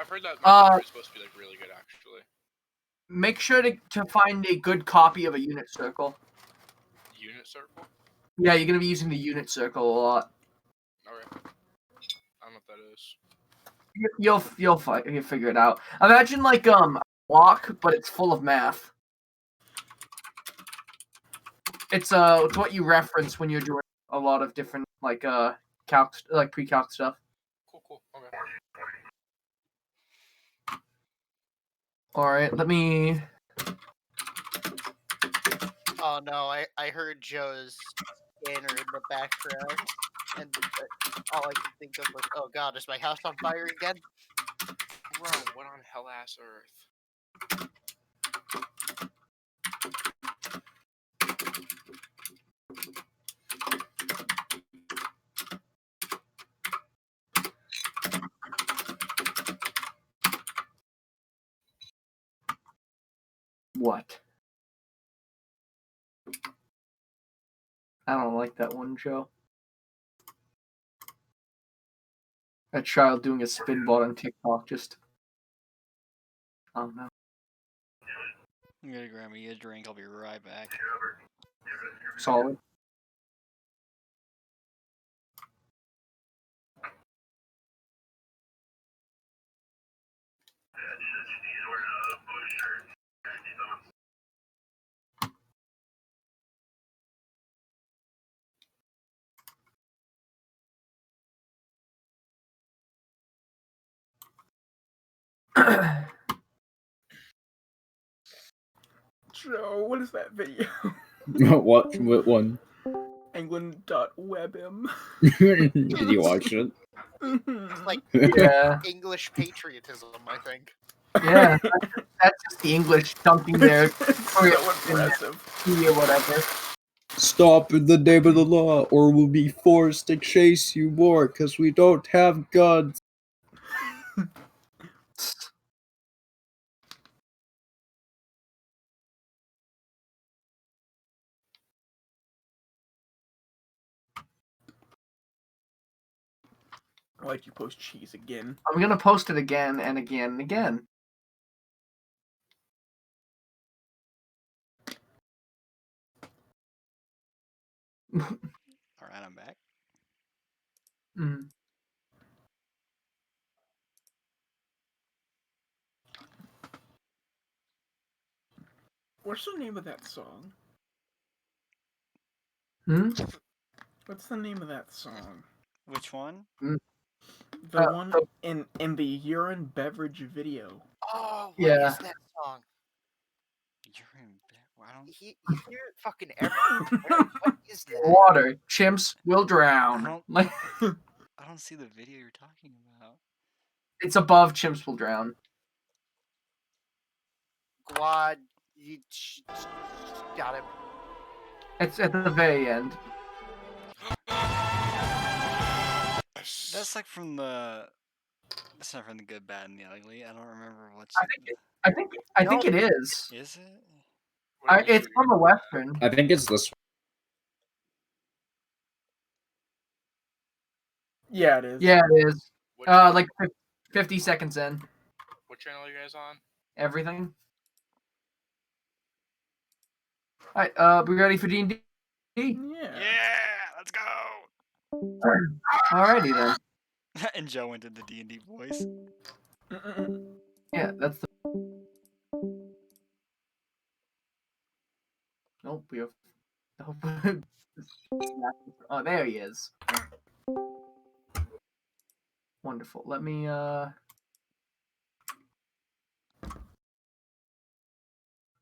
I've heard that my is supposed to be like really good, actually. Make sure to find a good copy of a unit circle. Unit circle? Yeah, you're gonna be using the unit circle a lot. Okay. I don't know what that is. You'll figure it out. Imagine like a block, but it's full of math. It's what you reference when you're doing a lot of different like pre-calc stuff. Cool. Okay. All right, let me. Oh no, I heard Joe's scanner in the background, and all I could think of was, oh god, is my house on fire again? Bro, what on hell ass earth? What? I don't like that one, Joe. A child doing a spin bot on TikTok just. Oh no. I'm gonna grab me a drink. I'll be right back. Solid. Joe, what is that video? What one? England.webm. Did you watch it? It's like Yeah. English patriotism, I think. Yeah. That's just the English dunking there. So impressive. Or whatever. Stop in the name of the law, or we'll be forced to chase you more because we don't have guns. Why'd you post cheese again? I'm gonna post it again and again and again. Alright, I'm back. Mm. What's the name of that song? Hmm? What's the name of that song? Which one? The one in the urine beverage video. Oh, what is that song? I don't... You hear it fucking everywhere. What is that? Water. Chimps will drown. I don't see the video you're talking about. It's above Chimps will drown. Quad, you got him. It's at the very end. That's like from the... That's not from the Good, Bad, and the Ugly. I don't remember what's... I think it is. Is it? It's from a Western. I think it's this one. Yeah, it is. Yeah, it is. Which Like 50 seconds in. What channel are you guys on? Everything. Alright, we ready for D&D? Yeah. Let's go! Alrighty then. And Joe went to the D&D voice. Yeah, that's the... Nope, we have... Oh, there he is. Wonderful. Let me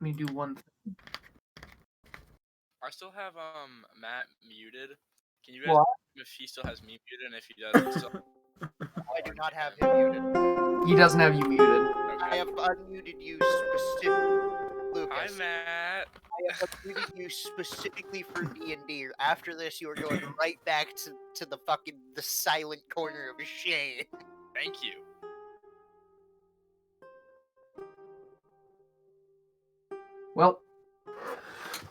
do one thing. I still have Matt muted. Can you guys What? if he still has me muted, and if he doesn't still... I do not have him muted. He doesn't have you muted. Okay. I have unmuted you specifically, Lucas. Hi, Matt. I have unmuted you specifically for D&D. After this, you are going right back to the silent corner of shame. Thank you. Well,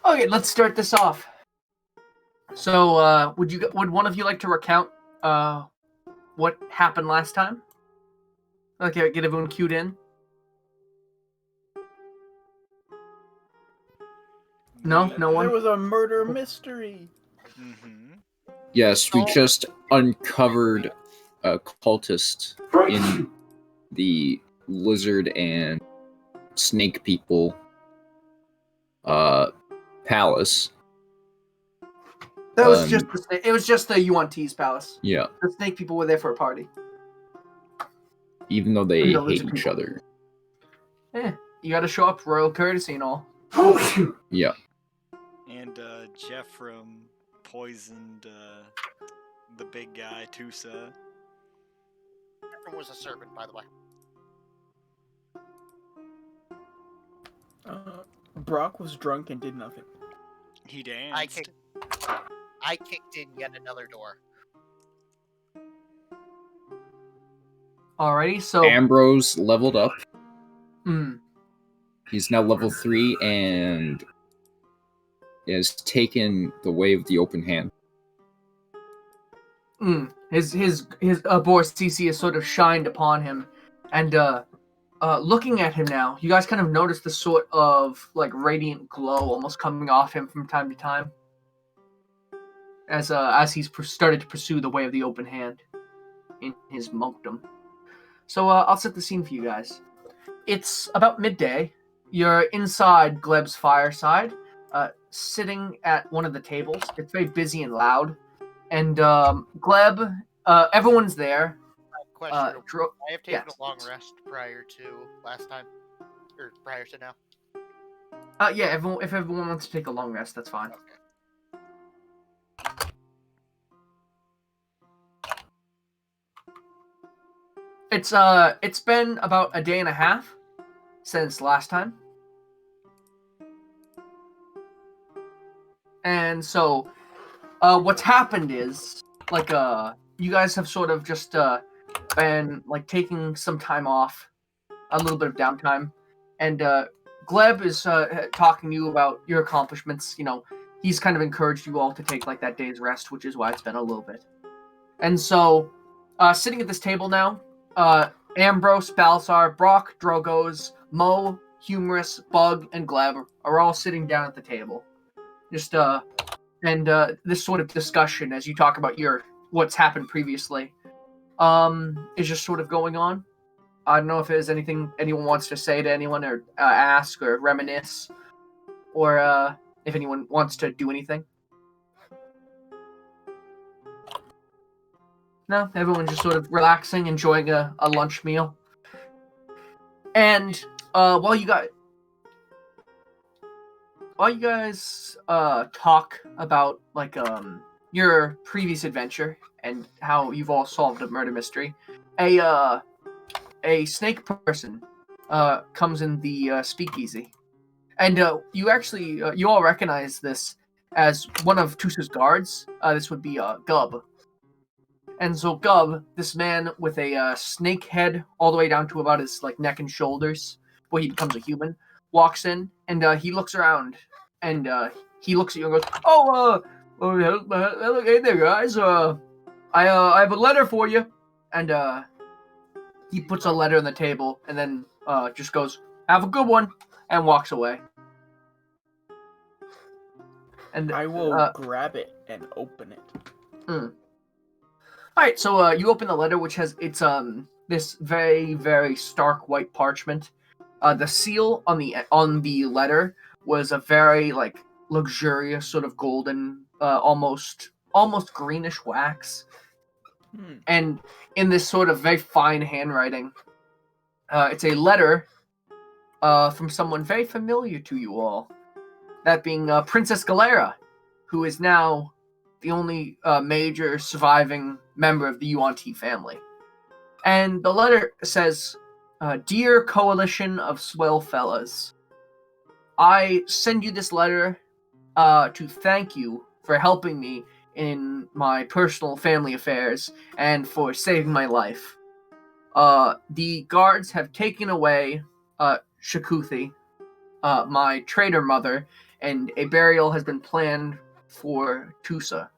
okay, let's start this off. So, would one of you like to recount what happened last time? Okay, get everyone queued in. No There one. was a murder mystery. Mm-hmm. Yes, we Oh. just uncovered a cultist in the lizard and snake people palace. That was Um, just it was just the UNT's palace. Yeah, The snake people were there for a party. even though they And the hate lizard each people. other. You gotta show up, royal courtesy and all. Yeah. And Jeffrem poisoned the big guy, Tusa. Everyone was a servant, by the way. Brock was drunk and did nothing. He danced. I kicked in yet another door. Alrighty, so Ambrose leveled up. mm, He's now level 3 and has taken the way of the open hand. his Boris CC has sort of shined upon him, and looking at him now, you guys kind of notice the sort of like radiant glow almost coming off him from time to time, as he's started to pursue the way of the open hand in his monkdom. So I'll set the scene for you guys. It's about midday. You're inside Gleb's fireside, sitting at one of the tables. It's very busy and loud, and Gleb, everyone's there. Question: I have taken yes. a long rest prior to last time, or prior to now. Yeah, if everyone wants to take a long rest, that's fine. Okay. It's been about a day and a half since last time. And so what's happened is like you guys have sort of just been like taking some time off, a little bit of downtime, and Gleb is talking to you about your accomplishments. You know, he's kind of encouraged you all to take like that day's rest, which is why it's been a little bit. And so sitting at this table now, Ambrose, Balsar, Brock, Drogos, Mo, Humorous, Bug, and Gleb are all sitting down at the table. Just and this sort of discussion as you talk about what's happened previously is just sort of going on. I don't know if there's anything anyone wants to say to anyone or ask or reminisce, or if anyone wants to do anything. No, everyone's just sort of relaxing, enjoying a lunch meal. And while you guys talk about like your previous adventure and how you've all solved a murder mystery, a snake person comes in the speakeasy, and you actually you all recognize this as one of Tusa's guards. This would be Gub. And so Gub, this man with a snake head all the way down to about his like neck and shoulders, where he becomes a human, walks in and he looks around and he looks at you and goes, "Oh, hey there, guys. I have a letter for you." And he puts a letter on the table and then just goes, "Have a good one," and walks away. And I will grab it and open it. All right, so you open the letter, which has this very, very stark white parchment. The seal on the letter was a very like luxurious sort of golden, almost greenish wax, and in this sort of very fine handwriting, it's a letter from someone very familiar to you all, that being Princess Galera, who is now the only major surviving member of the UNT family. And the letter says, "Dear Coalition of Swellfellas, I send you this letter to thank you for helping me in my personal family affairs and for saving my life. The guards have taken away Shakuthi, my traitor mother, and a burial has been planned for Tusa.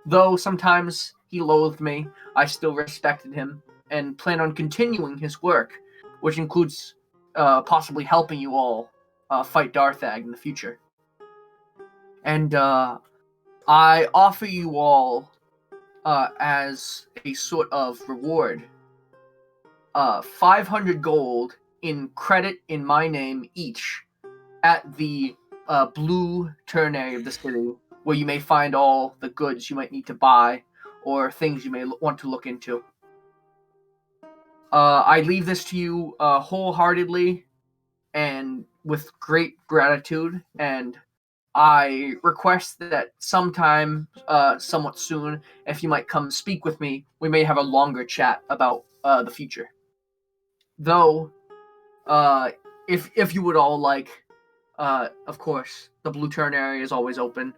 Though sometimes he loathed me, I still respected him and plan on continuing his work, which includes possibly helping you all fight Darthag in the future. And I offer you all, as a sort of reward, 500 gold in credit in my name each at the blue ternary of the city, where you may find all the goods you might need to buy or things you may want to look into. I leave this to you wholeheartedly and with great gratitude, and I request that sometime, somewhat soon, if you might come speak with me, we may have a longer chat about the future. Though, if you would all like, of course, the Blue Ternary is always open,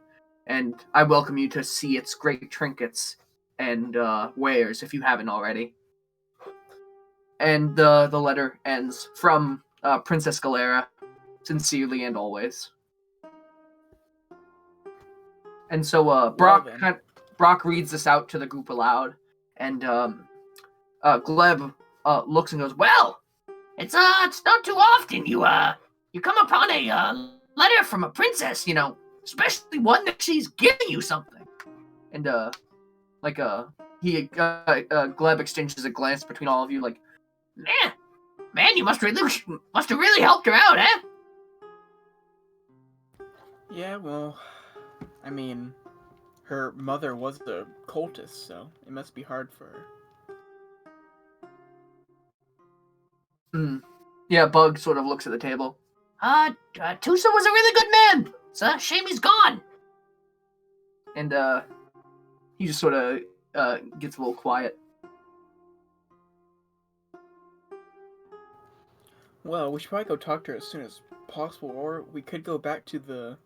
and I welcome you to see its great trinkets and wares if you haven't already. And the letter ends from Princess Galera, sincerely and always. And so Brock reads this out to the group aloud, and Gleb looks and goes, "Well, it's not too often you come upon a letter from a princess, especially one that she's giving you something." And Gleb exchanges a glance between all of you, like, man, you must have really helped her out, eh? Yeah, well, I mean, her mother was the cultist, so it must be hard for her. Yeah, Bug sort of looks at the table. Tusa was a really good man. It's a shame he's gone. And he just sort of gets a little quiet. Well, we should probably go talk to her as soon as possible, or we could go back to the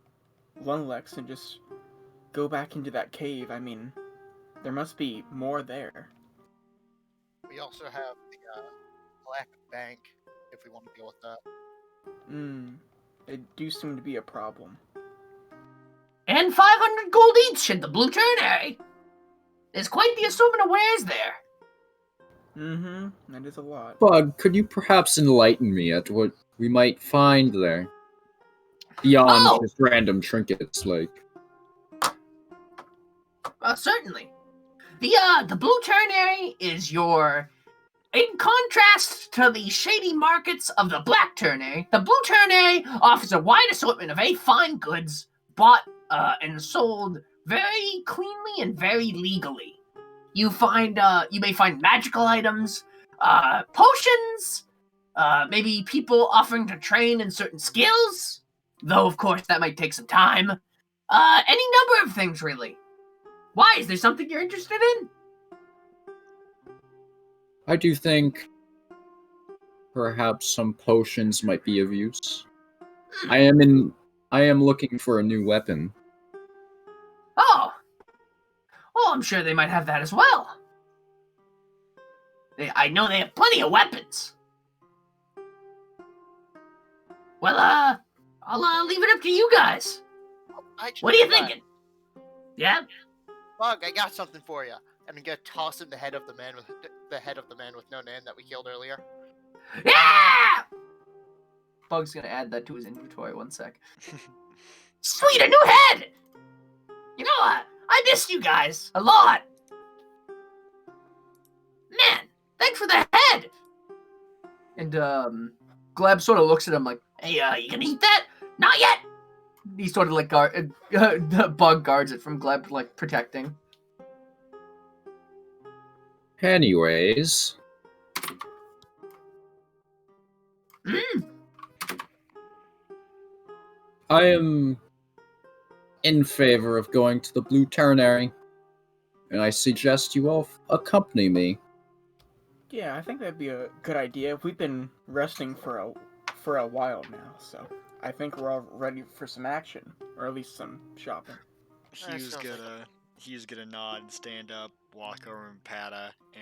Lunlex and just go back into that cave. I mean, there must be more there. We also have the Black Bank, if we want to deal with that. It do seem to be a problem. And 500 gold each in the Blue Ternary. There's quite the assortment of wares there. That is a lot. Bug, could you perhaps enlighten me at what we might find there? Beyond just random trinkets, like... Certainly. The Blue Ternary is in contrast to the shady markets of the Black Ternary, the Blue Ternary offers a wide assortment of fine goods, bought and sold very cleanly and very legally. You may find magical items, potions, maybe people offering to train in certain skills, though of course that might take some time. Any number of things, really. Why? Is there something you're interested in? I do think perhaps some potions might be of use. I am looking for a new weapon. Oh. Well, I'm sure they might have that as well. I know they have plenty of weapons. Well, I'll leave it up to you guys. What are you thinking? Yeah? Bug, I got something for you. And I'm gonna toss him the head of the man with no name that we killed earlier. Yeah! Bug's gonna add that to his inventory. 1 sec. Sweet, a new head! You know what? I missed you guys a lot. Man, thanks for the head. And Gleb sort of looks at him like, "Hey, you gonna eat that? Not yet." He sort of like the Bug guards it from Gleb, like protecting. Anyways. I am in favor of going to the Blue Ternary, and I suggest you all accompany me. Yeah, I think that'd be a good idea. We've been resting for a while now, so I think we're all ready for some action, or at least some shopping. He's gonna nod and stand up, walk over and pat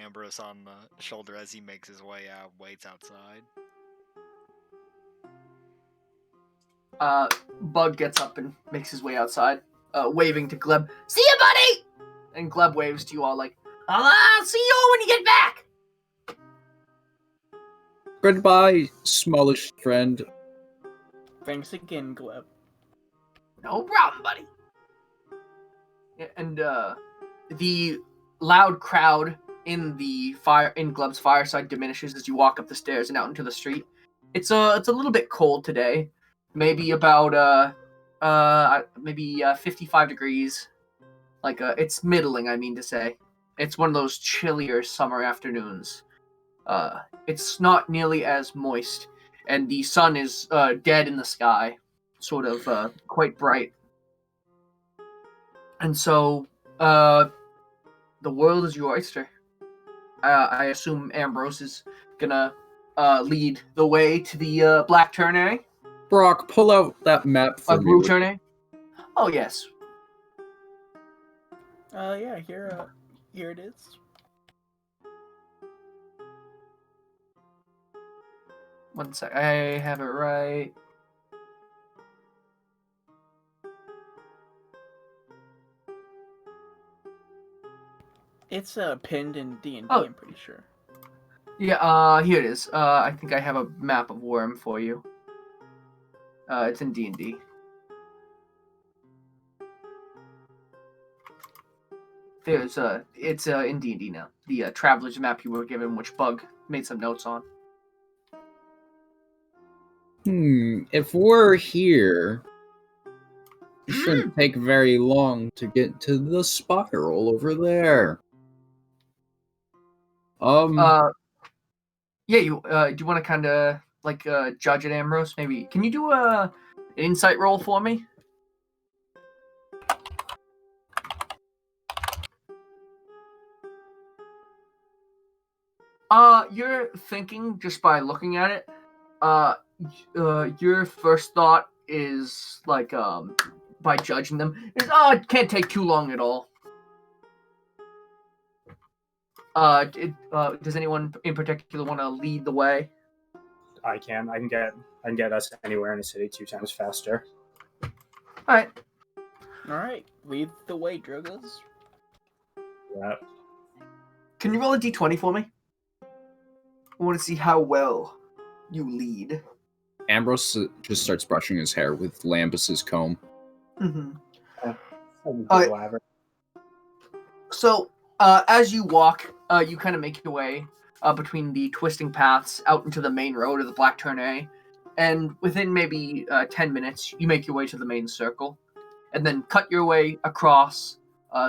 Ambrose on the shoulder as he makes his way out, waits outside. Bug gets up and makes his way outside, waving to Gleb. "See ya, buddy!" And Gleb waves to you all like, "I'll see you all when you get back!" Goodbye, smallish friend. Thanks again, Gleb. No problem, buddy. Yeah, and the loud crowd in Gleb's fireside diminishes as you walk up the stairs and out into the street. It's a little bit cold today, maybe about 55 degrees. Like it's middling, I mean to say. It's one of those chillier summer afternoons. It's not nearly as moist, and the sun is dead in the sky, sort of quite bright. And so, the world is your oyster. I assume Ambrose is gonna lead the way to the Black Ternary. Brock, pull out that map for me. Blue Ternary? Oh, yes. Yeah, here it is. One sec. I have it right. It's pinned in D&D, Oh. I'm pretty sure. Yeah, here it is. I think I have a map of Worm for you. It's in D&D. It's in D&D now. The traveler's map you were given, which Bug made some notes on. If we're here, it shouldn't take very long to get to the spiral over there. Yeah, you do you want to kind of like judge it, Ambrose? Maybe can you do an insight roll for me? You're thinking just by looking at it. Your first thought is like by judging them is it can't take too long at all. Does anyone in particular want to lead the way? I can get us anywhere in the city 2 times faster. All Alright, lead the way, Drogos. Yeah. Can you roll a d20 for me? I want to see how well you lead. Ambrose just starts brushing his hair with Lambus's comb. Mm-hmm. Elaborate. So, as you walk, you kind of make your way between the twisting paths out into the main road of the Black Ternary, and within maybe 10 minutes, you make your way to the main circle, and then cut your way across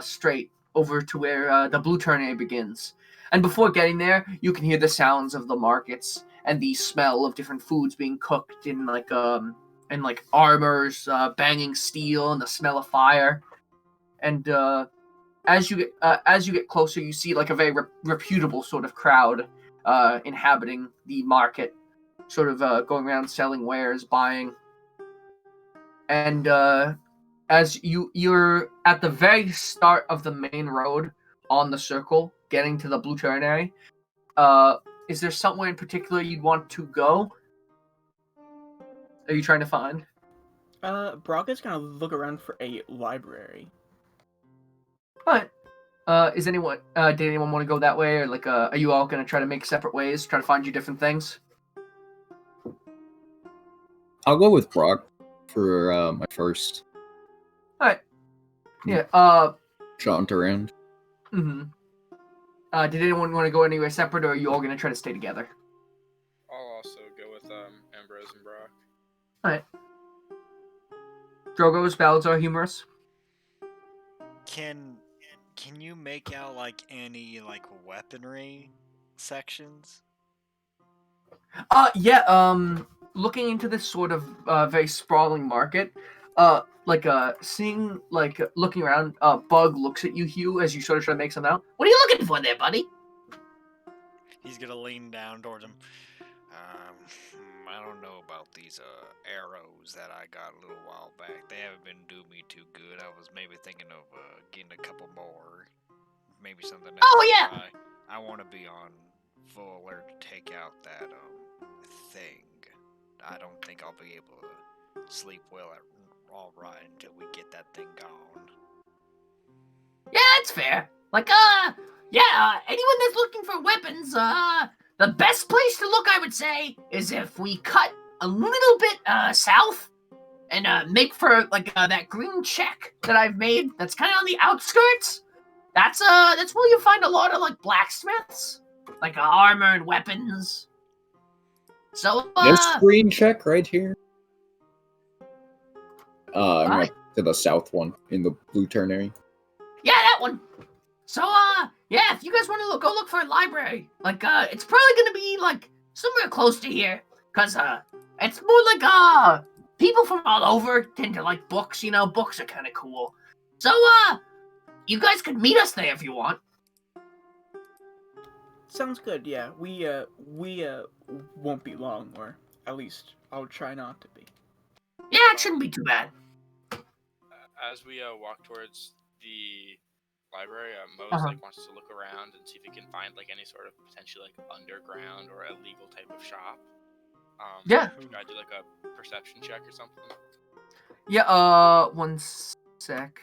straight over to where the Blue Ternary begins. And before getting there, you can hear the sounds of the markets and the smell of different foods being cooked in like armors banging steel and the smell of fire. And as you get closer, you see like a very reputable sort of crowd inhabiting the market, sort of going around selling wares, buying. And as you're at the very start of the main road on the circle, getting to the Blue Ternary, is there somewhere in particular you'd want to go? Are you trying to find? Brock is gonna look around for a library. Alright. Did anyone want to go that way, or like, are you all gonna try to make separate ways, try to find you different things? I'll go with Brock for my first. Alright. Yeah, jaunt around. Mm-hmm. Did anyone want to go anywhere separate, or are you all gonna try to stay together? I'll also go with Ambrose and Brock. Alright. Drogo's ballads are humorous. Can you make out like any like weaponry sections? Looking into this sort of very sprawling market, looking around, Bug looks at you, Hugh, as you sort of try to make something out. What are you looking for there, buddy? He's gonna lean down towards him. I don't know about these arrows that I got a little while back. They haven't been doing me too good. I was maybe thinking of getting a couple more. Maybe something else. Oh, yeah! I want to be on full alert to take out that thing. I don't think I'll be able to sleep well all right until we get that thing gone. Yeah, that's fair. Like, anyone that's looking for weapons, the best place to look, I would say, is if we cut a little bit south and make for like that green check that I've made. That's kind of on the outskirts. That's where you find a lot of like blacksmiths, like armor and weapons. So This green check right here. I'm Right. going to the south one in the blue turn area. Yeah, that one. So, yeah, if you guys want to go look for a library, like, it's probably gonna be, like, somewhere close to here, because, it's more like, people from all over tend to like books, you know, books are kind of cool. So, you guys can meet us there if you want. Sounds good. Yeah, we won't be long, or at least I'll try not to be. Yeah, it shouldn't be too bad. As we walk towards the library, Mose like wants to look around and see if he can find like any sort of potentially like underground or illegal type of shop. Yeah. Should I do like a perception check or something? Yeah, one sec.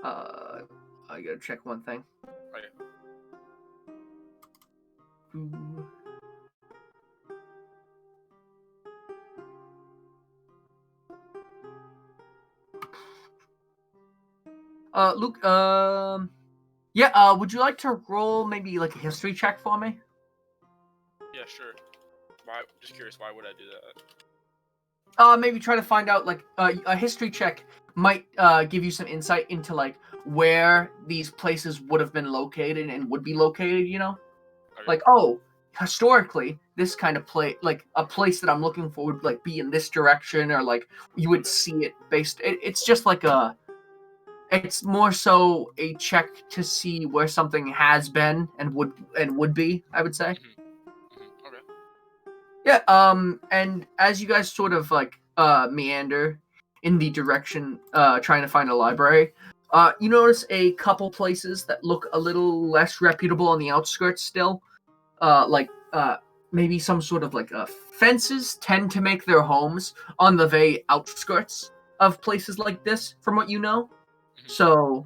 I gotta check one thing. Okay. Ooh. Luke, yeah, would you like to roll maybe like a history check for me? Yeah, sure. Why? Just curious. Why would I do that? Maybe try to find out like a history check might give you some insight into like where these places would have been located and would be located, you know? Okay. Like, oh, historically, this kind of like a place that I'm looking for would like be in this direction, or like you would see it based. It's just like it's more so a check to see where something has been and would be, I would say. Okay. Yeah, and as you guys sort of like meander in the direction trying to find a library, you notice a couple places that look a little less reputable on the outskirts still. Like maybe some sort of like fences tend to make their homes on the very outskirts of places like this, from what you know. So,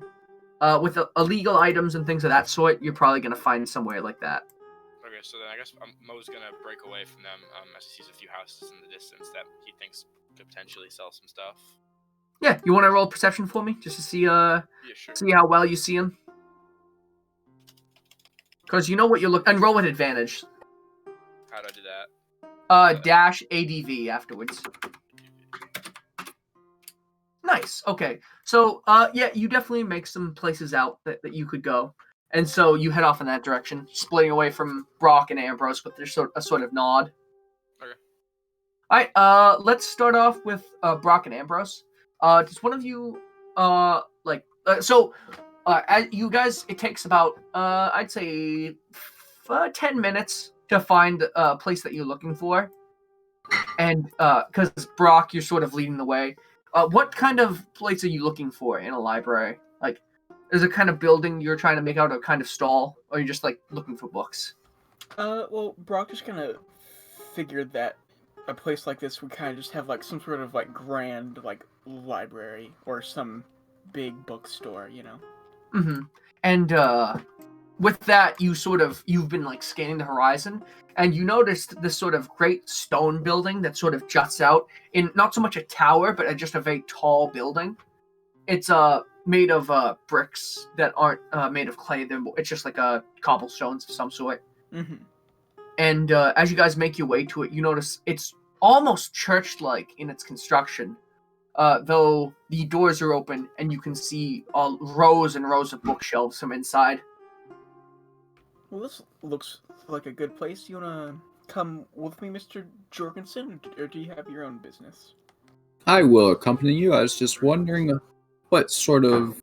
with illegal items and things of that sort, you're probably gonna find somewhere like that. Okay, so then I guess Mo's gonna break away from them as he sees a few houses in the distance that he thinks could potentially sell some stuff. Yeah, you want to roll perception for me just to see Yeah, sure. see how well you see him? Because you know what you're looking, and roll with advantage. How do I do that? Dash ADV afterwards. Nice. Okay. So, yeah, you definitely make some places out that you could go. And so you head off in that direction, splitting away from Brock and Ambrose with a sort of nod. Okay. Alright, let's start off with Brock and Ambrose. Does one of you, as you guys, it takes about, I'd say, 10 minutes to find a place that you're looking for. And, because Brock, you're sort of leading the way. What kind of place are you looking for in a library? Like, is it kind of building you're trying to make out a kind of stall, or are you just, like, looking for books? Well, Brock just kind of figured that a place like this would kind of just have, like, some sort of, like, grand, like, library or some big bookstore, you know? Mm-hmm. And, with that, you've been, like, scanning the horizon, and you noticed this sort of great stone building that sort of juts out in not so much a tower, but just a very tall building. It's, made of, bricks that aren't, made of clay. It's just like, cobblestones of some sort. Mm-hmm. And as you guys make your way to it, you notice it's almost church-like in its construction, though the doors are open and you can see all rows and rows of bookshelves from inside. Well, this looks like a good place. You wanna come with me, Mr. Jorgensen, or do you have your own business? I will accompany you. I was just wondering what sort of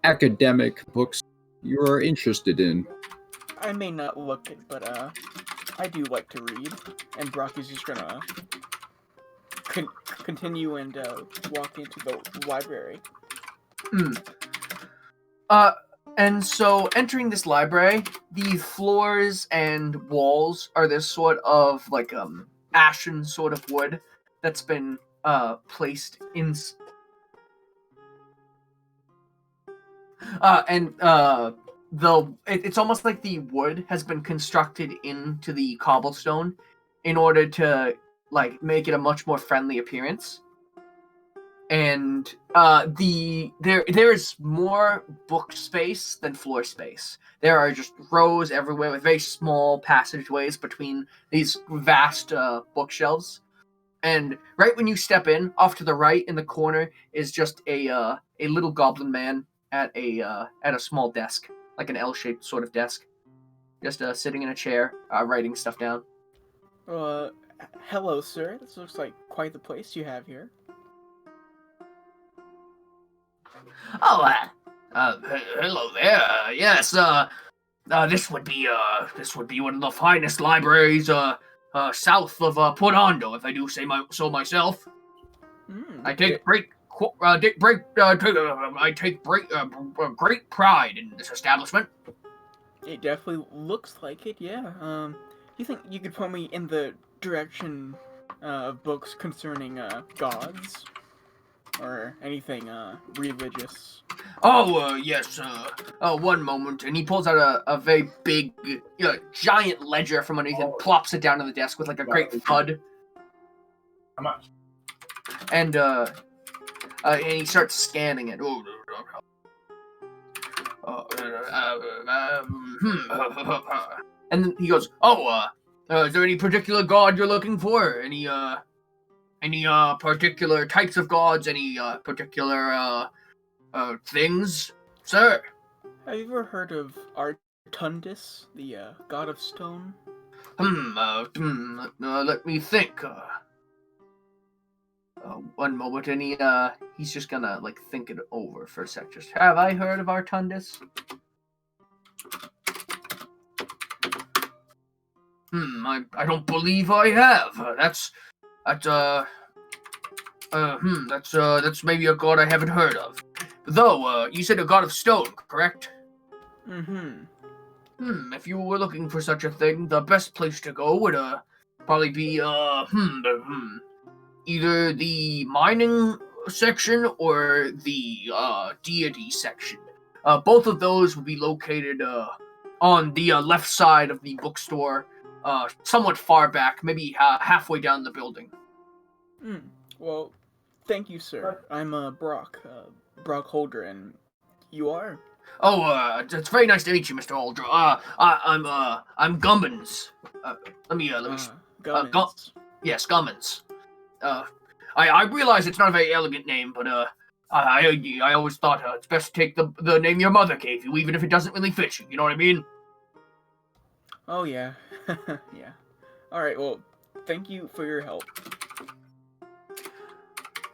academic books you are interested in. I may not look it, but I do like to read, and Brock is just gonna continue and walk into the library. And so entering this library, the floors and walls are this sort of like ashen sort of wood that's been placed in it's almost like the wood has been constructed into the cobblestone in order to like make it a much more friendly appearance. And there is more book space than floor space. There are just rows everywhere with very small passageways between these vast bookshelves. And right when you step in, off to the right in the corner is just a little goblin man at a small desk, like an L-shaped sort of desk, just sitting in a chair, writing stuff down. Hello, sir. This looks like quite the place you have here. Oh, hello there. Yes, this would be one of the finest libraries south of Portando, if I do say so myself. I take great pride in this establishment. It definitely looks like it. Yeah. You think you could point me in the direction of books concerning gods? Or anything religious. Oh, yes. One moment. And he pulls out a very big, giant ledger from underneath and plops it down on the desk with like a great thud. How much? And he starts scanning it. And then he goes, is there any particular god you're looking for? Any particular types of gods? Any particular things, sir? Have you ever heard of Artundus, the god of stone? Let me think. One moment, and he's just gonna like think it over for a sec. Just, have I heard of Artundus? I don't believe I have. That's maybe a god I haven't heard of. Though, you said a god of stone, correct? If you were looking for such a thing, the best place to go would probably be either the mining section or the deity section. Both of those would be located on the left side of the bookstore, somewhat far back, maybe halfway down the building. Well, thank you, sir. I'm Brock Holder, and you are? Oh, it's very nice to meet you, Mr. Holder. I'm Gummins. Gummins. Yes, Gummins. I realize it's not a very elegant name, but I always thought it's best to take the name your mother gave you, even if it doesn't really fit you. You know what I mean? Oh yeah, yeah. All right. Well, thank you for your help,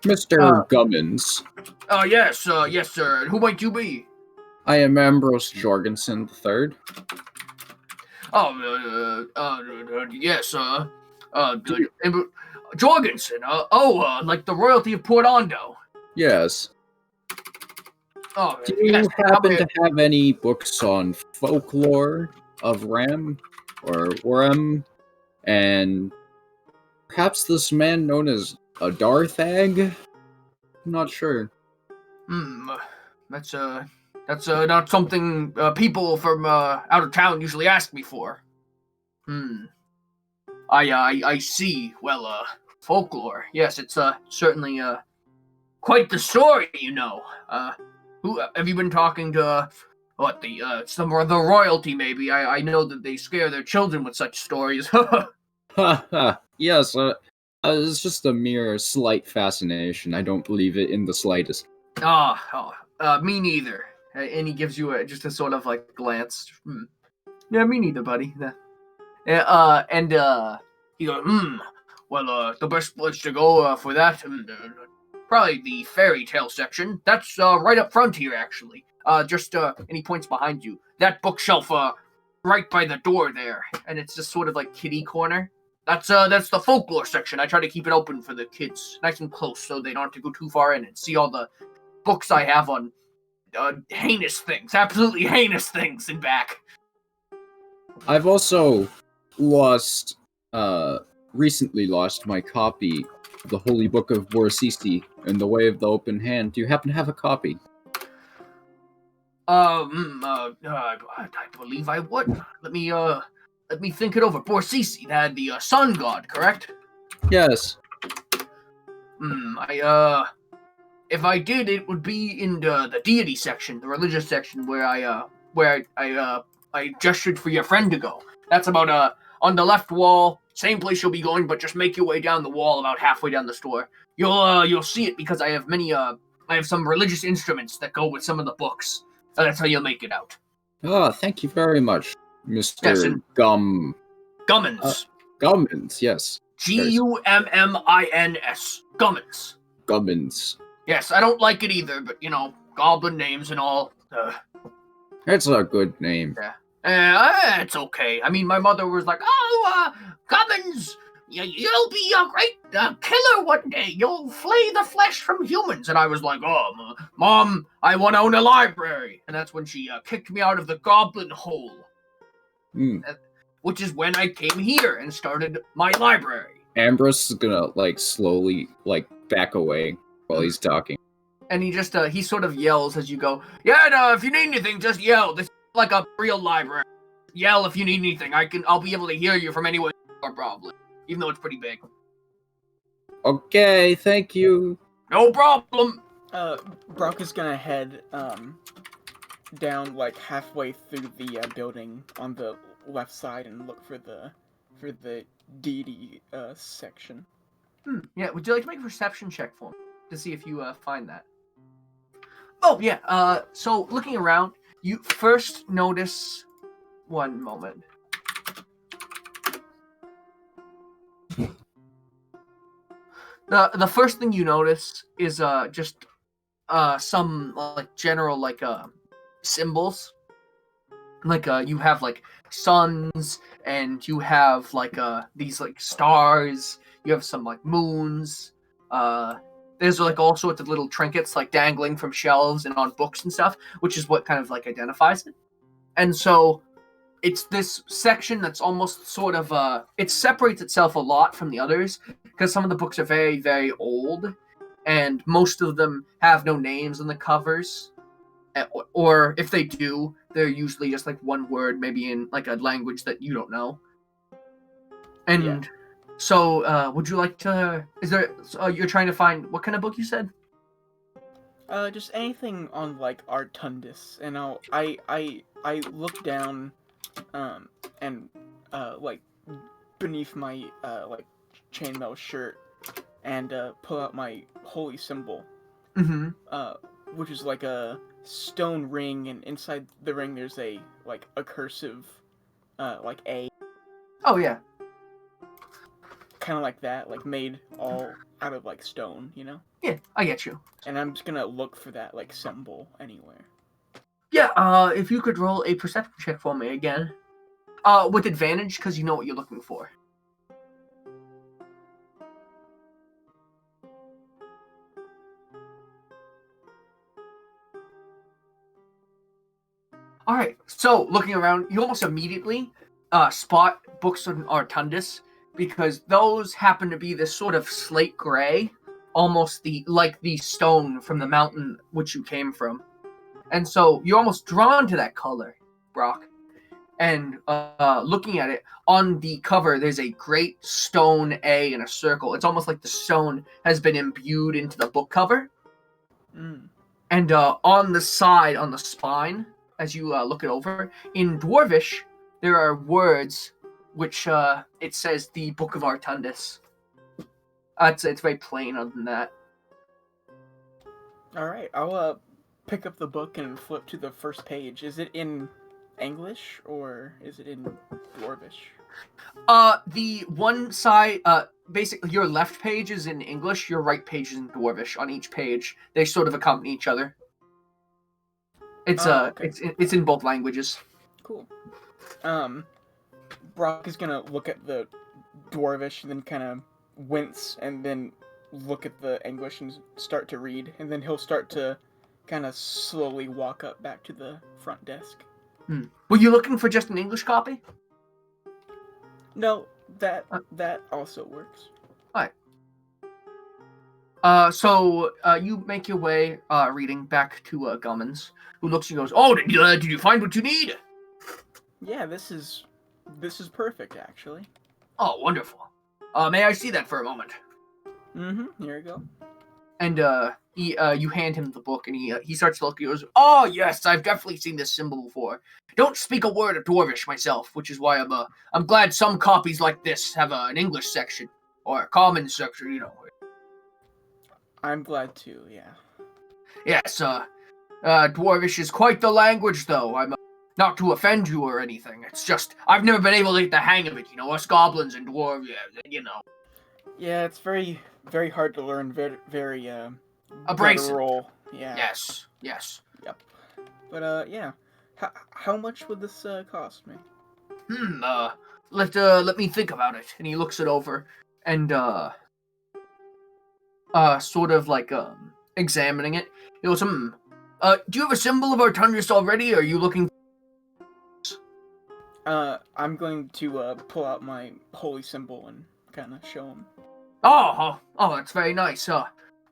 Mr. Gummins. Yes, sir. Who might you be? I am Ambrose Jorgensen III. Yes, Jorgensen. Like the royalty of Portando. Yes. Oh, do you happen to have any books on folklore of Ram or wram, and perhaps this man known as a Darthag? I'm not sure. That's not something people from out of town usually ask me for. I see. Well, folklore. Yes, it's certainly quite the story, you know. Who have you been talking to? Some of the royalty, maybe. I know that they scare their children with such stories. Yes, it's just a mere slight fascination. I don't believe it in the slightest. Me neither. And he gives you just a sort of like glance. Yeah, me neither, buddy. And he goes, well, the best place to go for that, probably the fairy tale section. That's right up front here, actually. And he points behind you. That bookshelf, right by the door there, and it's just sort of like kiddie corner. That's the folklore section. I try to keep it open for the kids, nice and close, so they don't have to go too far in and see all the books I have on heinous things, absolutely heinous things in back. I've also recently lost my copy of the Holy Book of Borsisi and the Way of the Open Hand. Do you happen to have a copy? I believe I would. Let me think it over. Borsisi, the sun god, correct? Yes. If I did, it would be in the deity section, the religious section, where I gestured for your friend to go. That's about on the left wall, same place you'll be going, but just make your way down the wall about halfway down the store. You'll see it because I have some religious instruments that go with some of the books. That's how you'll make it out. Thank you very much, Mr. Yes, and Gummins. Gummins, yes. Gummins. Gummins. Gummins. Yes, I don't like it either, but goblin names and all. That's a good name. Yeah. It's okay. I mean, my mother was like, Gummins, you'll be a great killer one day. You'll flay the flesh from humans. And I was like, Mom, I want to own a library. And that's when she kicked me out of the goblin hole. Which is when I came here and started my library. Ambrose is gonna, slowly, back away while he's talking. And he just, he sort of yells as you go, yeah, no, if you need anything, just yell. This is like a real library. Yell if you need anything. I'll be able to hear you from anywhere, probably. Even though it's pretty big. Okay, thank you. No problem. Brock is gonna head, down, halfway through the, building on the left side and look for the deity, section. Yeah, would you like to make a perception check for me to see if you, find that? Oh, yeah, so looking around, you first notice... One moment. The first thing you notice is just some general symbols. You have suns, and you have these stars. You have some moons. There's all sorts of little trinkets dangling from shelves and on books and stuff, which is what kind of identifies it. And so it's this section that's almost sort of it separates itself a lot from the others because some of the books are very, very old, and most of them have no names on the covers, or if they do, they're usually just one word, maybe in a language that you don't know. And so, would you like to? Is there? You're trying to find what kind of book you said? Just anything on Artundus, and I look down, and beneath my chainmail shirt, and pull out my holy symbol. Which is a stone ring, and inside the ring there's a cursive, A. Oh yeah. Kind of like that, made all out of stone, you know? Yeah, I get you. And I'm just gonna look for that symbol anywhere. Yeah, if you could roll a perception check for me again. With advantage, because you know what you're looking for. Alright, so looking around, you almost immediately spot books on Artundus, because those happen to be this sort of slate gray, almost the stone from the mountain which you came from. And so you're almost drawn to that color, Brock. And looking at it, on the cover, there's a great stone A in a circle. It's almost like the stone has been imbued into the book cover. And on the side, on the spine, as you look it over, in Dwarvish, there are words which it says the Book of Artundus. It's very plain other than that. Alright, I'll pick up the book and flip to the first page. Is it in English or is it in Dwarvish? The one side, basically your left page is in English, your right page is in Dwarvish. On each page, they sort of accompany each other. It's okay. it's in both languages. Cool. Brock is gonna look at the Dwarvish and then kind of wince and then look at the English and start to read, and then he'll start to kind of slowly walk up back to the front desk. Were you looking for just an English copy? No, that also works. So you make your way, reading back to Gummins, who looks and goes, "Oh, did you find what you need?" Yeah, this is perfect, actually. Oh, wonderful. May I see that for a moment? Mm-hmm. Here you go. And you hand him the book, and he starts to look. He goes, "Oh yes, I've definitely seen this symbol before. Don't speak a word of Dwarvish myself, which is why I'm glad some copies like this have an English section or a common section. You know." I'm glad to. Yeah. Yes, Dwarvish is quite the language, though. I'm not to offend you or anything. It's just I've never been able to get the hang of it. You know, us goblins and dwarves, you know. Yeah, it's very hard to learn. Very Abrasive. guttural. Yeah. Yes. Yes. Yep. But yeah. How much would this cost me? Let me think about it. And he looks it over, and sort of like examining it. He goes, do you have a symbol of Artundris already? Or are you looking? I'm going to pull out my holy symbol and kind of show him. Oh, that's very nice.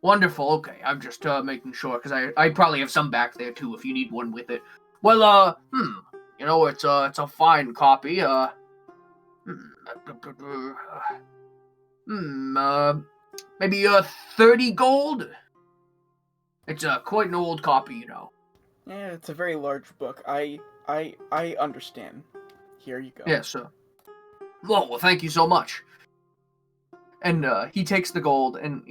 Wonderful. Okay, I'm just making sure because I probably have some back there too if you need one with it. Well, you know it's a fine copy. Maybe 30 gold. It's quite an old copy, you know. Yeah, it's a very large book. I understand. Here you go. Yes, well, thank you so much. And he takes the gold and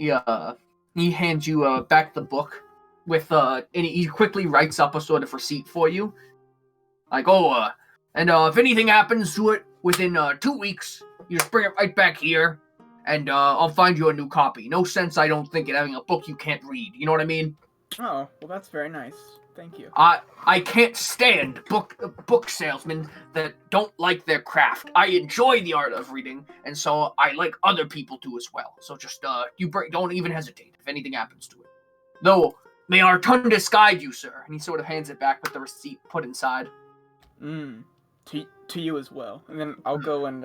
he hands you back the book with and he quickly writes up a sort of receipt for you. Like, and if anything happens to it within 2 weeks, you just bring it right back here, and I'll find you a new copy. No sense, I don't think, in having a book you can't read. You know what I mean? Oh, well, that's very nice. Thank you. I can't stand book salesmen that don't like their craft. I enjoy the art of reading, and so I like other people to as well. So just don't even hesitate if anything happens to it. Though may Artundis guide you, sir. And he sort of hands it back with the receipt put inside. To you as well. And then I'll go and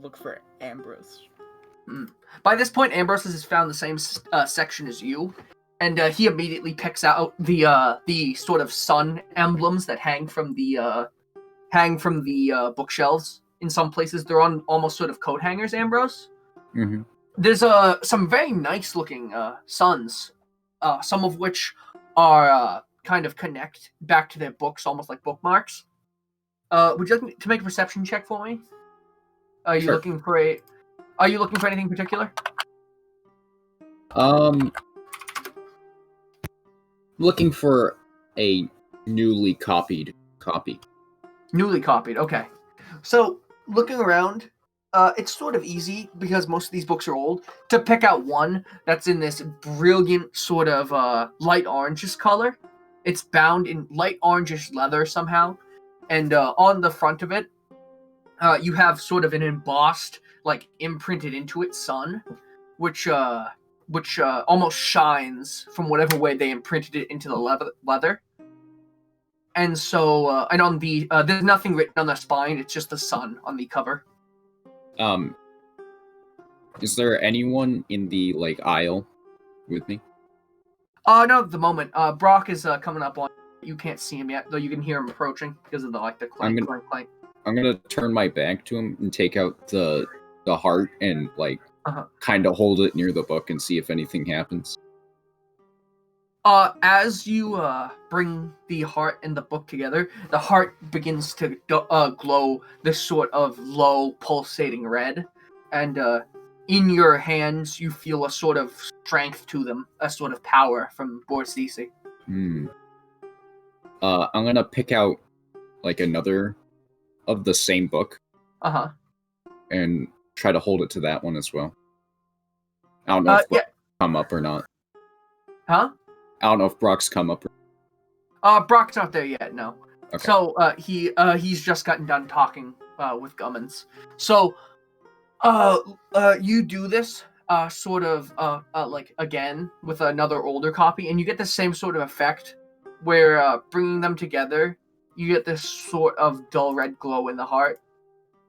look for Ambrose. By this point, Ambrose has found the same section as you. And he immediately picks out the sort of sun emblems that hang from the bookshelves. In some places, they're on almost sort of coat hangers. Ambrose. Mm-hmm. There's some very nice looking suns, some of which are kind of connect back to their books, almost like bookmarks. Would you like to make a perception check for me? Are you Sure. looking for anything particular? Looking for a newly copied copy. Newly copied, okay. So, looking around, it's sort of easy, because most of these books are old, to pick out one that's in this brilliant sort of light orangish color. It's bound in light orangish leather somehow, and on the front of it, you have sort of an embossed, like, imprinted into it sun, which almost shines from whatever way they imprinted it into the leather. And so, and on the, there's nothing written on the spine, it's just the sun on the cover. Is there anyone in the, aisle with me? Not at the moment. Brock is coming up on. You can't see him yet, though you can hear him approaching because of the clank, clank, clank. I'm gonna turn my back to him and take out the heart and, kind of hold it near the book and see if anything happens. As you bring the heart and the book together, the heart begins to glow this sort of low pulsating red, and in your hands you feel a sort of strength to them, a sort of power from Borsisi. I'm gonna pick out another of the same book. And try to hold it to that one as well. I don't know if Brock's come up or not. Huh? I don't know if Brock's come up. Brock's not there yet, no. Okay. So, he's just gotten done talking with Gummins. So, you do this, sort of, again, with another older copy, and you get the same sort of effect, where, bringing them together, you get this sort of dull red glow in the heart,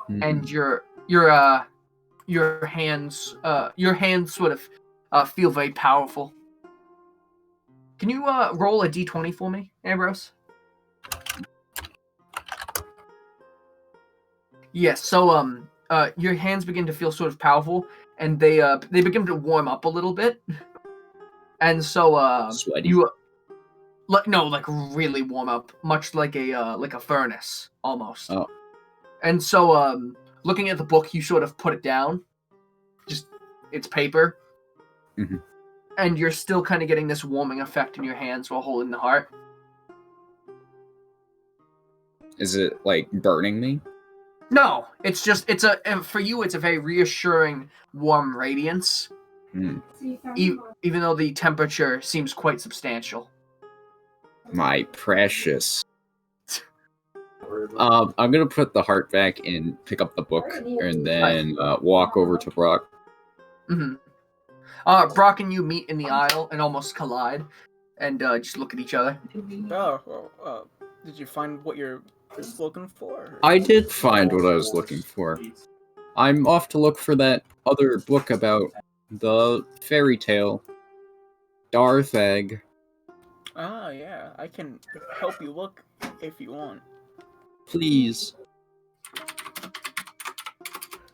and your hands sort of, feel very powerful. Can you roll a d20 for me, Ambrose? Yes. So your hands begin to feel sort of powerful, and they begin to warm up a little bit, and so Sweaty. you like really warm up, much like a furnace almost. Oh. And so looking at the book, you sort of put it down. Just it's paper. Mhm. And you're still kind of getting this warming effect in your hands while holding the heart. Is it like burning me? No, it's for you. It's a very reassuring, warm radiance, even though the temperature seems quite substantial. My precious. I'm gonna put the heart back and pick up the book, and then walk over to Brock. Mm-hmm. Brock and you meet in the aisle and almost collide, and just look at each other. Oh, well, did you find what you're looking for? I did find what I was looking for. I'm off to look for that other book about the fairy tale, Darth Egg. Ah, yeah, I can help you look if you want. Please.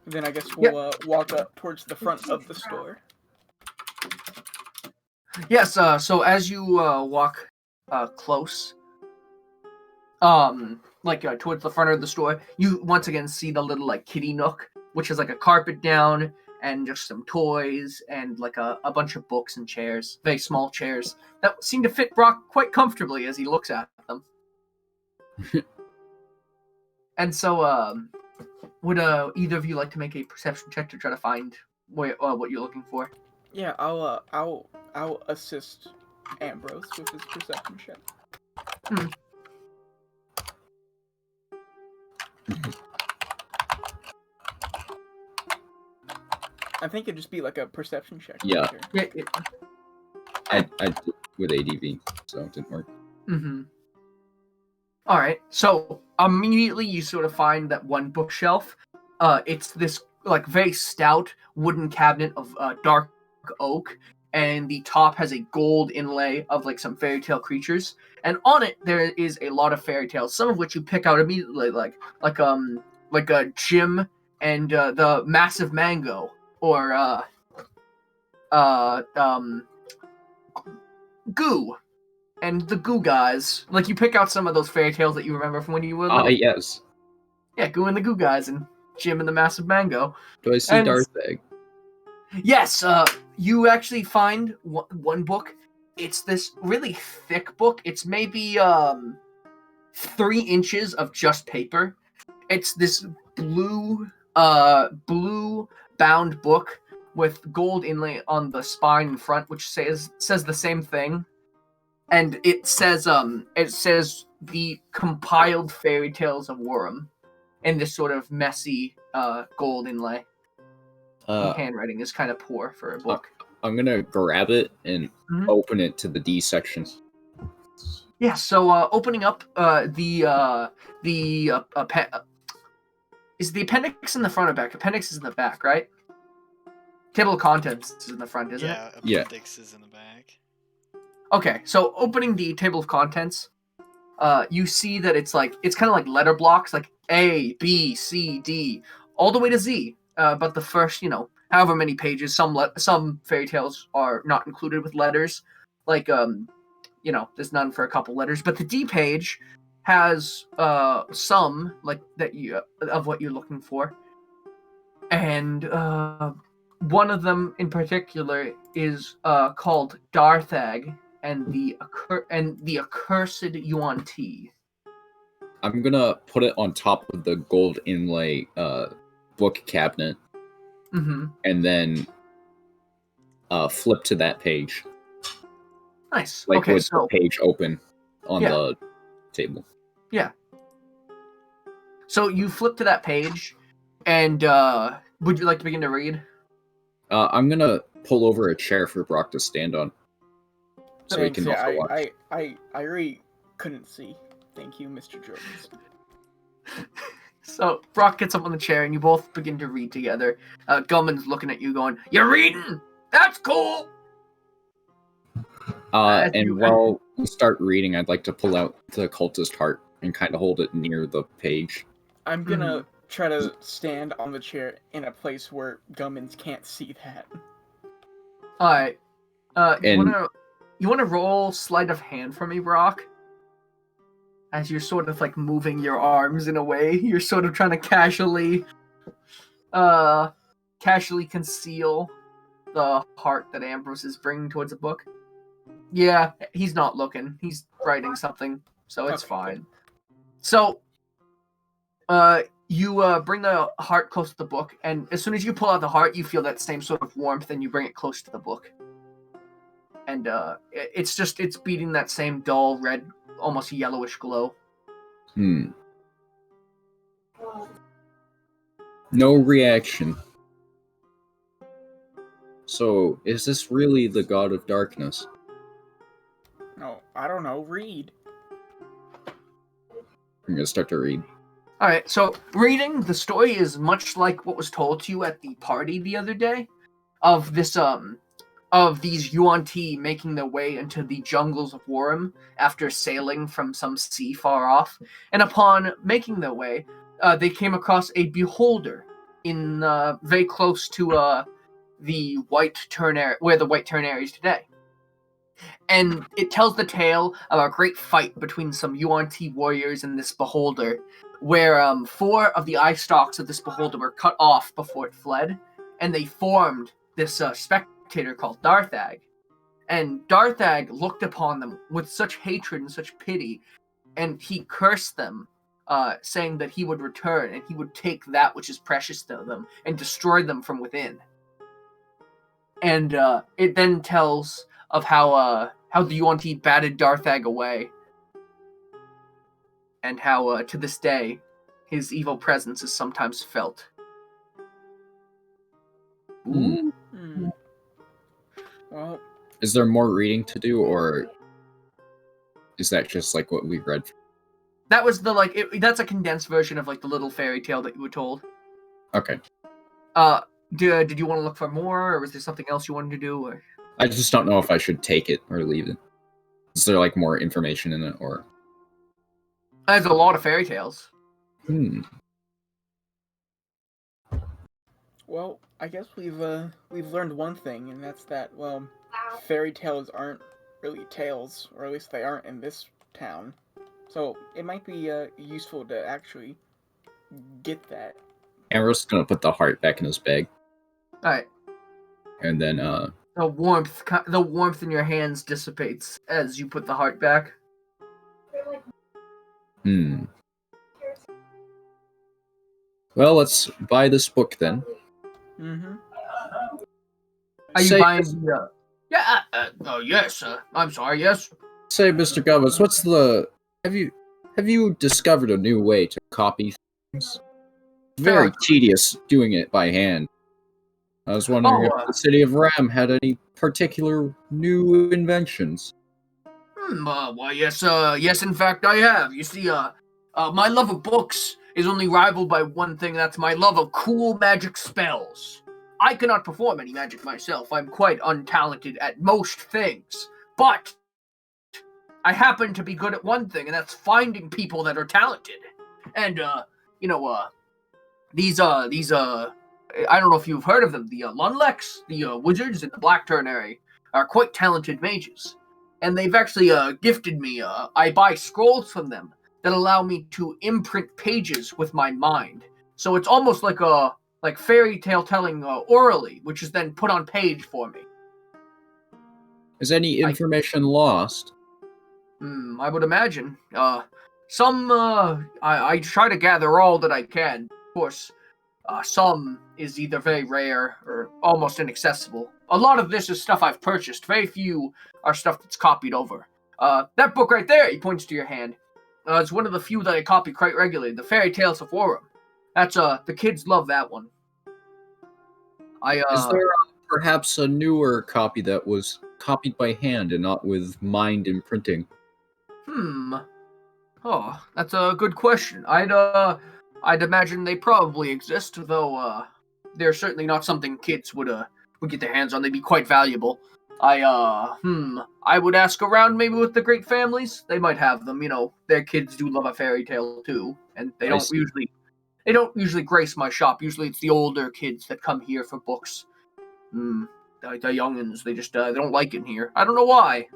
Then I guess we'll walk up towards the front of the store. Yes. So as you walk close, towards the front of the store, you once again see the little like kitty nook, which has like a carpet down and just some toys and like a bunch of books and chairs, very small chairs that seem to fit Brock quite comfortably as he looks at them. And so, would either of you like to make a perception check to try to find what you're looking for? Yeah, I'll assist Ambrose with his perception check. I think it'd just be like a perception check. Yeah. Sure. Yeah. I did with ADV, so it didn't work. Mm-hmm. All right. So immediately you sort of find that one bookshelf. It's this like very stout wooden cabinet of dark oak, and the top has a gold inlay of like some fairy tale creatures, and on it there is a lot of fairy tales, some of which you pick out immediately, like a Jim and the massive mango, or Goo and the Goo guys. Like you pick out some of those fairy tales that you remember from when you were little. Yes. Yeah, Goo and the Goo guys and Jim and the massive mango. Do I see Darth Egg? Yes, you actually find one book. It's this really thick book. It's maybe 3 inches of just paper. It's this blue bound book with gold inlay on the spine and front, which says the same thing. And it says the compiled fairy tales of Wram in this sort of messy gold inlay. Handwriting is kind of poor for a book. I'm gonna grab it and open it to the D section. Yeah, so opening up is the appendix in the front or back? Appendix is in the back, right? Table of contents is in the front, isn't it? Yeah, appendix is in the back. Okay, so opening the table of contents, you see that it's kind of like letter blocks, like A, B, C, D, all the way to Z. But the first, however many pages, some fairy tales are not included with letters, like there's none for a couple letters. But the D page has some like that of what you're looking for, and one of them in particular is called Darth Egg and the accursed Yuan Ti. I'm gonna put it on top of the gold inlay book cabinet, and then flip to that page. Nice. Like okay, with so the page open on the table. Yeah. So you flip to that page, and would you like to begin to read? I'm gonna pull over a chair for Brock to stand on, so he can also watch. I really couldn't see. Thank you, Mr. Jones. So Brock gets up on the chair, and you both begin to read together. Gumman's looking at you, going, "You're reading?" That's cool. And while we start reading, I'd like to pull out the cultist heart and kind of hold it near the page. I'm gonna try to stand on the chair in a place where Gummins can't see that. All right. You wanna roll sleight of hand for me, Brock? As you're sort of like moving your arms in a way, you're sort of trying to casually conceal the heart that Ambrose is bringing towards the book. Yeah, he's not looking. He's writing something, so it's Okay, fine. So, you bring the heart close to the book, and as soon as you pull out the heart, you feel that same sort of warmth, and you bring it close to the book. And it's beating that same dull red, almost yellowish glow. No reaction. So, is this really the god of darkness? No, I don't know. Read. I'm gonna start to read. Alright, so reading the story is much like what was told to you at the party the other day of this of these Yuan-Ti making their way into the jungles of Wram after sailing from some sea far off. And upon making their way, they came across a beholder in very close to the White Ternary, where the White Ternary is today. And it tells the tale of a great fight between some Yuan-Ti warriors and this beholder, where 4 of the eye stalks of this beholder were cut off before it fled, and they formed this spectator called Darthag. And Darthag looked upon them with such hatred and such pity, and he cursed them, saying that he would return and he would take that which is precious to them and destroy them from within. And it then tells of how the Yuan-Ti batted Darthag away, and how to this day his evil presence is sometimes felt. Well, is there more reading to do, or is that just like what we read? That was the that's a condensed version of like the little fairy tale that you were told. Okay. Did you want to look for more, or was there something else you wanted to do? Or? I just don't know if I should take it or leave it. Is there like more information in it, or? There's a lot of fairy tales. Well, I guess we've learned one thing, and that's that fairy tales aren't really tales, or at least they aren't in this town. So it might be useful to actually get that. Ambrose is gonna put the heart back in his bag. All right. And then the warmth in your hands dissipates as you put the heart back. Well, let's buy this book then. Are you buying the? Yeah. Yes. I'm sorry. Yes. Say, Mr. Gummins, what's the? Have you discovered a new way to copy things? Very tedious doing it by hand. I was wondering if the city of Ram had any particular new inventions. Why, yes, yes, in fact, I have. You see, my love of books is only rivaled by one thing, that's my love of cool magic spells. I cannot perform any magic myself. I'm quite untalented at most things. But I happen to be good at one thing, and that's finding people that are talented. And, these, I don't know if you've heard of them, the Lunleks, the wizards in the Black Ternary, are quite talented mages. And they've actually gifted me, I buy scrolls from them that allow me to imprint pages with my mind. So it's almost like fairy tale telling orally, which is then put on page for me. Is any information lost? I would imagine. I try to gather all that I can. Of course, some is either very rare or almost inaccessible. A lot of this is stuff I've purchased. Very few are stuff that's copied over. That book right there, he points to your hand, it's one of the few that I copy quite regularly, the Fairy Tales of Wram. That's, the kids love that one. Is there perhaps a newer copy that was copied by hand and not with mind imprinting? Oh, that's a good question. I'd imagine they probably exist, though, they're certainly not something kids would would get their hands on, they'd be quite valuable. I would ask around maybe with the great families. They might have them. Their kids do love a fairy tale too, and they don't usually grace my shop. Usually, it's the older kids that come here for books. The youngins, they just they don't like it here. I don't know why.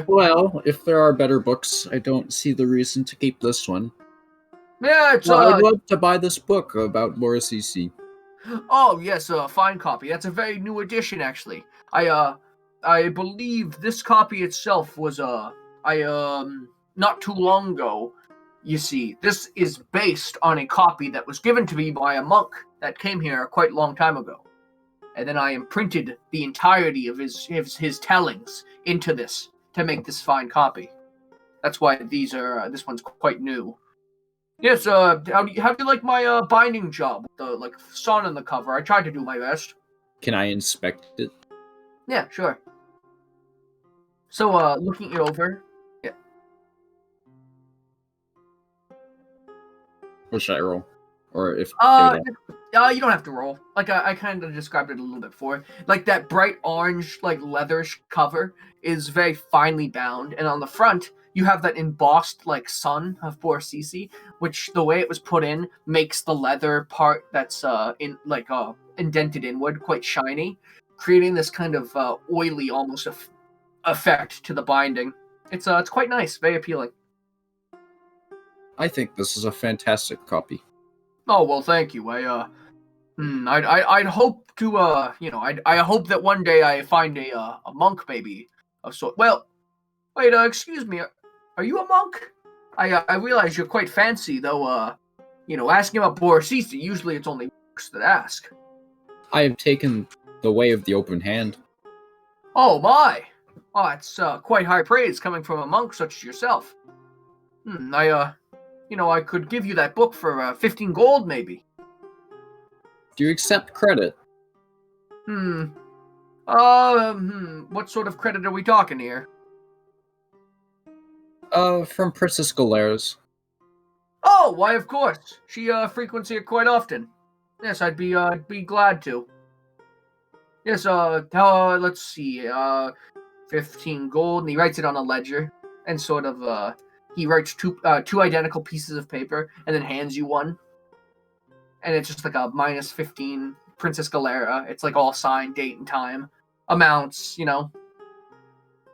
Well, if there are better books, I don't see the reason to keep this one. Yeah, it's I'd love to buy this book about Borasisi. Oh yes, a fine copy. That's a very new edition, actually. I believe this copy itself was not too long ago. You see, this is based on a copy that was given to me by a monk that came here quite a long time ago, and then I imprinted the entirety of his tellings into this to make this fine copy. That's why this one's quite new. Yes, how do you like my binding job with the sun on the cover? I tried to do my best. Can I inspect it? Yeah, sure. So, looking it over. Yeah. Or should I roll? Or if You don't have to roll. Like I kind of described it a little bit before. Like that bright orange, leatherish cover is very finely bound, and on the front you have that embossed sun of Borasisi, which the way it was put in makes the leather part that's indented inward quite shiny, creating this kind of oily almost effect to the binding. It's quite nice, very appealing. I think this is a fantastic copy. Oh well, thank you. I'd hope to I hope that one day I find a monk maybe of sort. Well, wait, excuse me, are you a monk? I realize you're quite fancy though. Asking about Borasisi, usually it's only monks that ask. I have taken the way of the open hand. Oh my! Oh, it's quite high praise coming from a monk such as yourself. I could give you that book for 15 gold, maybe. Do you accept credit? What sort of credit are we talking here? From Princess Galera's. Oh, why, of course. She frequents here quite often. Yes, I'd be glad to. Yes, let's see, 15 gold, and he writes it on a ledger, and sort of, he writes two identical pieces of paper, and then hands you one. And it's just like a -15 Princess Galera. It's all signed, date and time, amounts, And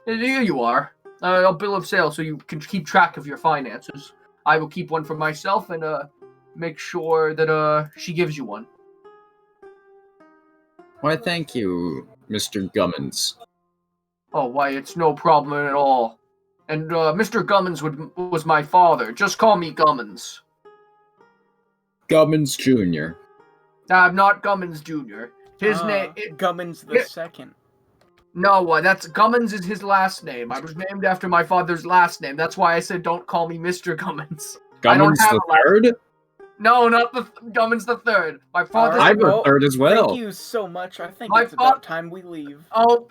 here you are. A bill of sale so you can keep track of your finances. I will keep one for myself and make sure that she gives you one. Why, thank you, Mr. Gummins. Oh, why, it's no problem at all. And Mr. Gummins was my father. Just call me Gummins. Gummins Jr. I'm not Gummins Jr. His name... Gummins the Second. No, that's Gummins is his last name. I was named after my father's last name. That's why I said don't call me Mr. Gummins. Gummins the Third? No, not the Gummins the Third. My father. I'm a third as well. Thank you so much. I think it's about time we leave. Oh,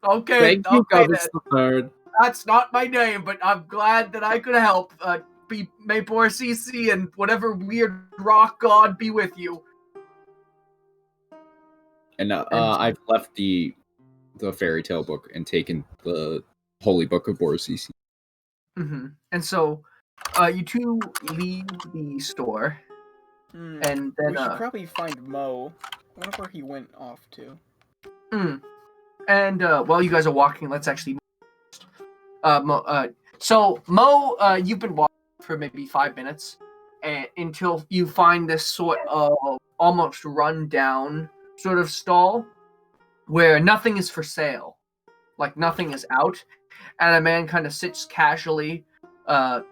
okay. Thank you, Gummins the Third. That's not my name, but I'm glad that I could help. May Borasisi and whatever weird rock god be with you. And I've left the fairy tale book and taken the holy book of Borasisi. Mm-hmm. And so, you two leave the store, and then we should probably find Mo. I wonder where he went off to. And while you guys are walking, let's actually. So Mo, you've been walking for maybe 5 minutes, until you find this sort of almost run-down sort of stall, where nothing is for sale, nothing is out, and a man kind of sits casually,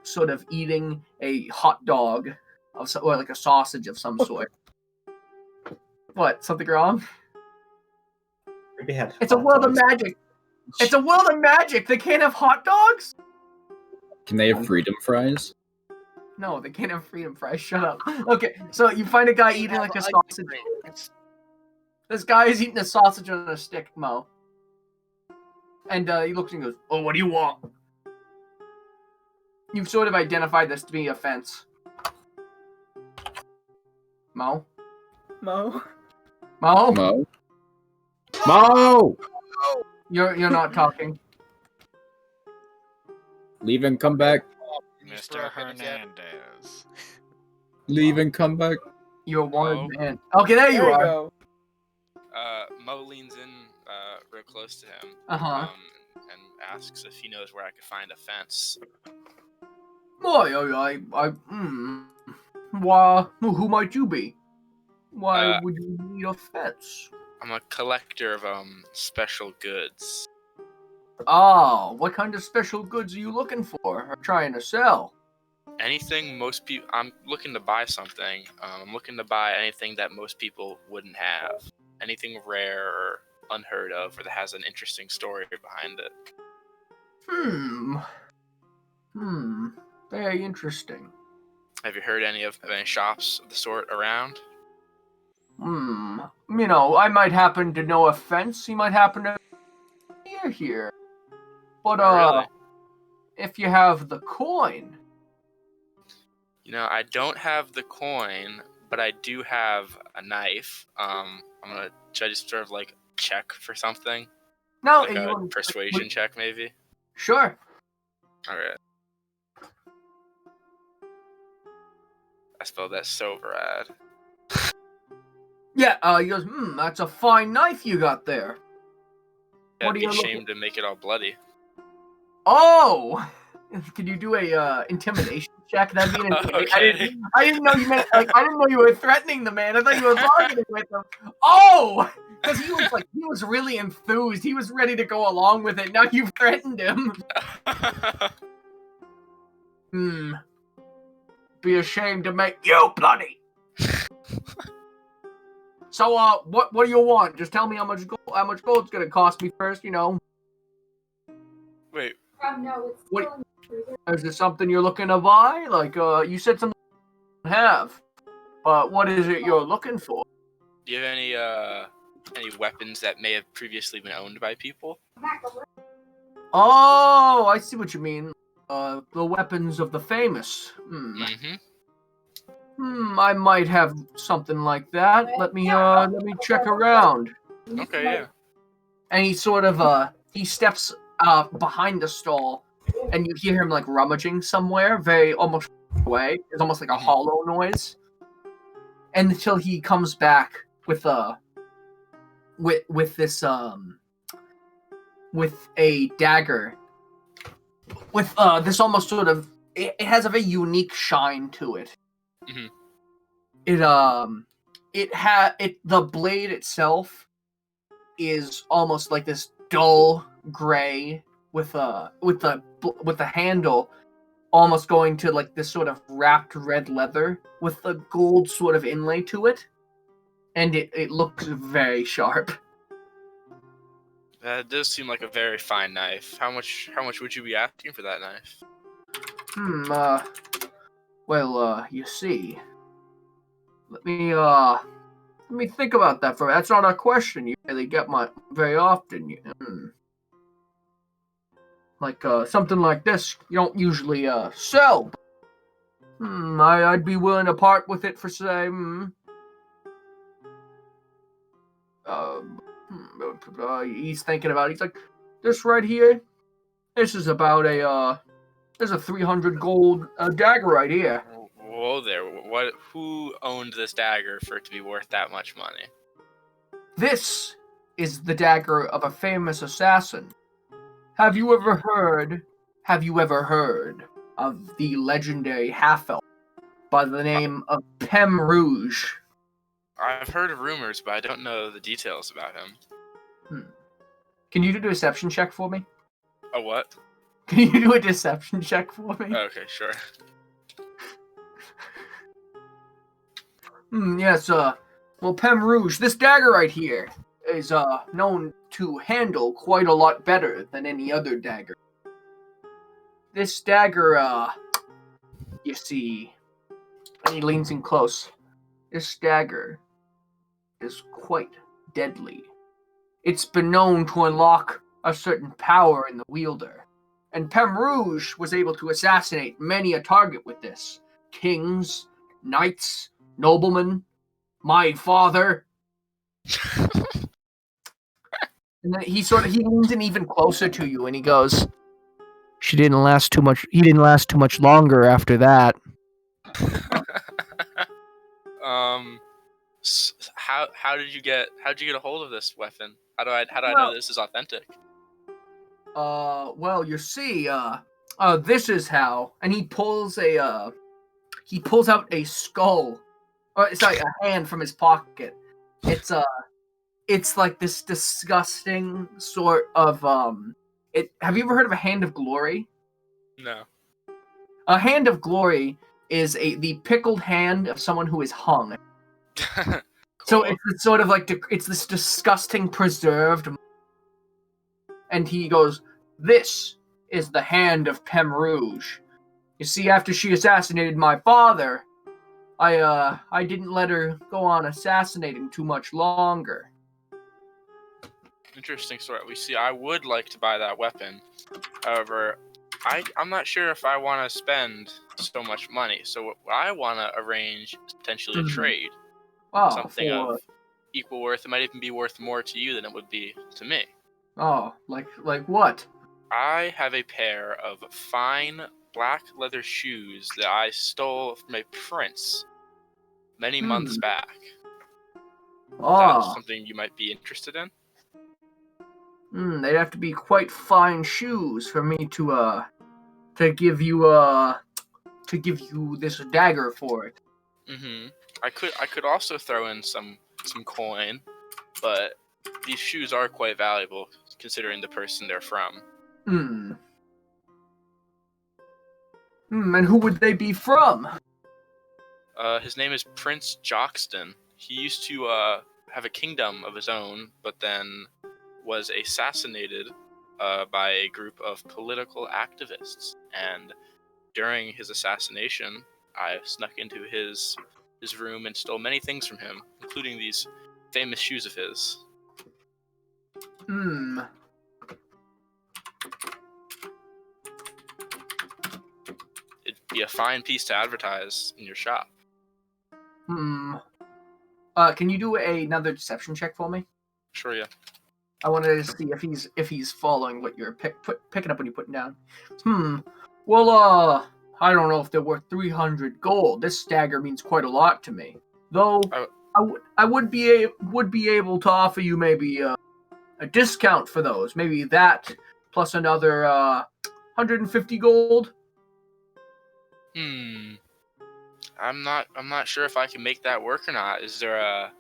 sort of eating a hot dog or a sausage of some sort. What? Something wrong? It's a world of magic. It's a world of magic. They can't have hot dogs? Can they have freedom fries? No, they can't have freedom fries. Shut up. Okay, so you find a guy eating a sausage. This guy is eating a sausage on a stick, Mo. And he looks and goes, "Oh, what do you want?" You've sort of identified this to be a fence. Mo? Mo? Mo? Mo! You're not talking. Leave and come back. He's Mr. broken again. Hernandez. Leave and come back. You're a wanted Mo? man. Okay, there you There you are. go. Mo leans in real close to him and asks if he knows where I could find a fence. Why, Why, who might you be? Why Uh, would you need a fence? I'm a collector of special goods. Oh, what kind of special goods are you looking for or trying to sell? Anything most people. I'm looking to buy something. I'm looking to buy anything that most people wouldn't have. Anything rare or unheard of, or that has an interesting story behind it. Very interesting. Have you heard any shops of the sort around? I might happen to know a fence. You might happen to be near here. But, Oh, really? if you have the coin. I don't have the coin, but I do have a knife. Should I just sort of like check for something? No, Like a persuasion check, maybe? Sure. Alright. I spelled that so rad. Yeah, he goes, that's a fine knife you got there. I'd be ashamed to make it all bloody. Oh! Can you do a intimidation check? That'd be an intimidation. Okay. I didn't know you meant, I didn't know you were threatening the man. I thought you were bargaining with him. Oh! Because he was really enthused. He was ready to go along with it. Now you've threatened him. Be ashamed to make you bloody. So, what do you want? Just tell me how much gold's gonna cost me first, Wait. No, it's What- still in the freezer. Is there something you're looking to buy? Like, you said something you don't have. But what is it you're looking for? Do you have any weapons that may have previously been owned by people? Oh, I see what you mean. The weapons of the famous. Mm-hmm. I might have something like that. Let me check around. Okay, yeah. And he sort of, he steps, behind the stall, and you hear him, like, rummaging somewhere, very almost away. It's almost like a hollow noise. And until he comes back with this, with a dagger. With, this almost sort of, it has a very unique shine to it. Mhm. The blade itself is almost like this dull gray with the handle almost going to like this sort of wrapped red leather with a gold sort of inlay to it, and it looks very sharp. That does seem like a very fine knife. How much would you be asking for that knife? Well, you see, let me think about that for. That's not a question you really get very often. Like something like this, you don't usually sell. I'd be willing to part with it for say. He's thinking about it. He's like, this right here. This is about there's a 300 gold dagger right here. Whoa there! Who owned this dagger for it to be worth that much money? This is the dagger of a famous assassin. Have you ever heard of the legendary half-elf by the name of Pem Rouge? I've heard rumors, but I don't know the details about him. Can you do a deception check for me? A what? Can you do a deception check for me? Okay, sure. Yes, well, Pem Rouge, this dagger right here is, known to handle quite a lot better than any other dagger. This dagger, you see, and he leans in close, this dagger is quite deadly. It's been known to unlock a certain power in the wielder, and Pem Rouge was able to assassinate many a target with this. Kings, knights, noblemen, my father. And then he leans in even closer to you, and he goes, "She didn't last too much. He didn't last too much longer after that." How did you get a hold of this weapon? How do I know this is authentic? Well, you see, this is how. And he pulls out a skull, or sorry, a hand from his pocket. It's like this disgusting sort of Have you ever heard of a hand of glory? No. A hand of glory is the pickled hand of someone who is hung. Cool. So it's sort of like it's this disgusting preserved. And he goes, "This is the hand of Pem Rouge. You see, after she assassinated my father, I didn't let her go on assassinating too much longer." Interesting story. We see. I would like to buy that weapon. However, I'm not sure if I want to spend so much money. So what I want to arrange is potentially a trade. Oh, Something of equal worth. It might even be worth more to you than it would be to me. Oh, like what? I have a pair of fine black leather shoes that I stole from a prince many months back. That's something you might be interested in. They'd have to be quite fine shoes for me to give you this dagger for it. Mm-hmm. I could also throw in some coin, but these shoes are quite valuable considering the person they're from. And who would they be from? His name is Prince Jockston. He used to have a kingdom of his own, but then was assassinated by a group of political activists. And during his assassination, I snuck into his room and stole many things from him, including these famous shoes of his. It'd be a fine piece to advertise in your shop. Can you do another deception check for me? Sure, yeah. I wanted to see if he's following what you're picking up when you're putting down. Well, I don't know if they're worth 300 gold. This dagger means quite a lot to me. Though I would be able to offer you maybe a discount for those. Maybe that plus another 150 gold. I'm not sure if I can make that work or not. Is there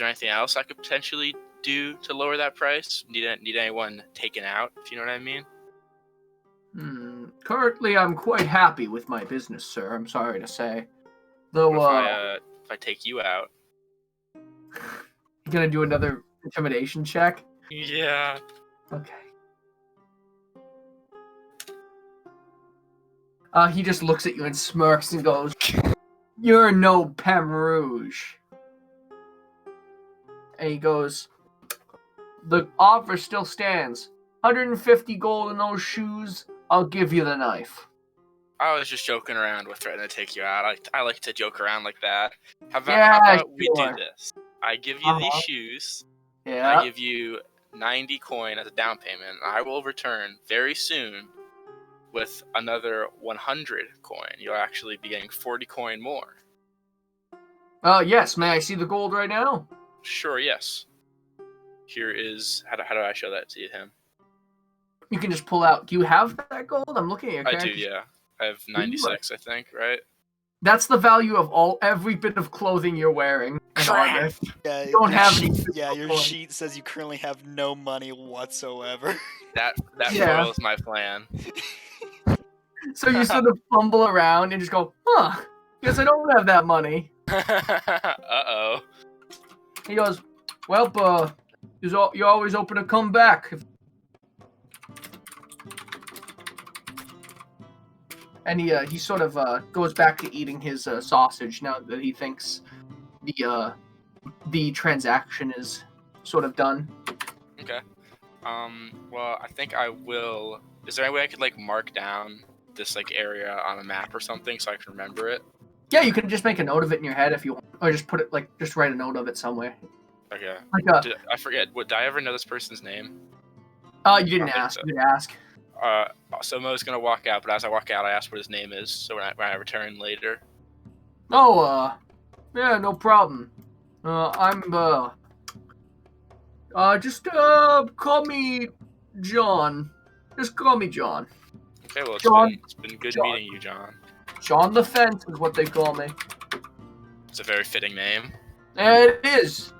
anything else I could potentially do to lower that price? Need anyone taken out, if you know what I mean? Currently, I'm quite happy with my business, sir. I'm sorry to say. Though, if I take you out, you gonna do another intimidation check? Yeah. Okay. He just looks at you and smirks and goes, "You're no Pem Rouge." And he goes, "The offer still stands. 150 gold in those shoes. I'll give you the knife." I was just joking around with threatening to take you out. I like to joke around like that. How about we do this? I give you these shoes. Yeah. I give you 90 coin as a down payment. I will return very soon with another 100 coin. You'll actually be getting 40 coin more. Yes. May I see the gold right now? Sure, yes. Here is... How do I show that to him? You can just pull out... Do you have that gold? I'm looking at your character. I do, yeah. I have 96, I think, right? That's the value of every bit of clothing you're wearing. Crap! Yeah, you don't have any. Yeah, your sheet says you currently have no money whatsoever. That foils my plan. So you sort of fumble around and just go, guess I don't have that money. Uh-oh. He goes, "Well, you're always open to come back." And he sort of goes back to eating his sausage now that he thinks the transaction is sort of done. Okay. Well, I think I will... Is there any way I could, mark down this, area on a map or something so I can remember it? Yeah, you can just make a note of it in your head if you want. Or just put it, just write a note of it somewhere. Okay. Like I forget. Did I ever know this person's name? you didn't I think ask. so. You didn't ask. So Mo's gonna walk out, but as I walk out, I ask what his name is. So when I return later. Oh, yeah, no problem. I'm just call me John. Just call me John. Okay, well John. it's been good John. meeting you, John. John the Fence is what they call me. It's a very fitting name. It is.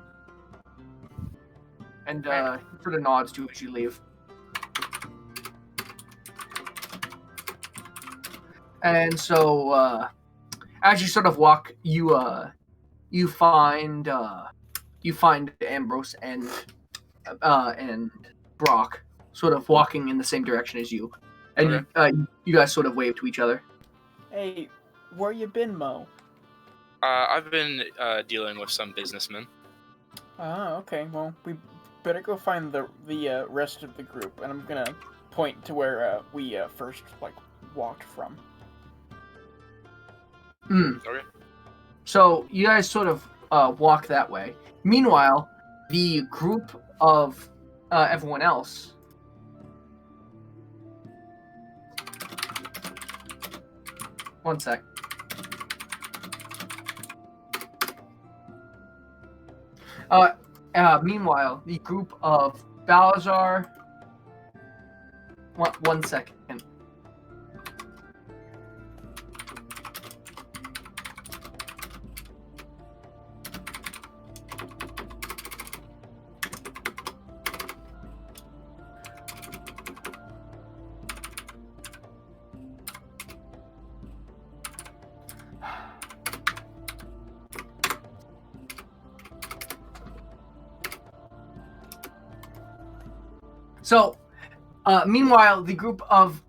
And he sort of nods to you as you leave. And so, as you sort of walk, you find Ambrose and Brock sort of walking in the same direction as you, and you guys sort of wave to each other. Hey, where you been, Mo? I've been dealing with some businessmen. Ah, okay. Well, we better go find the rest of the group, and I'm gonna point to where we first walked from. Okay. So you guys sort of walk that way. Meanwhile, the group of everyone else. One sec. Meanwhile, the group of Balazar. One second. So, meanwhile, the group of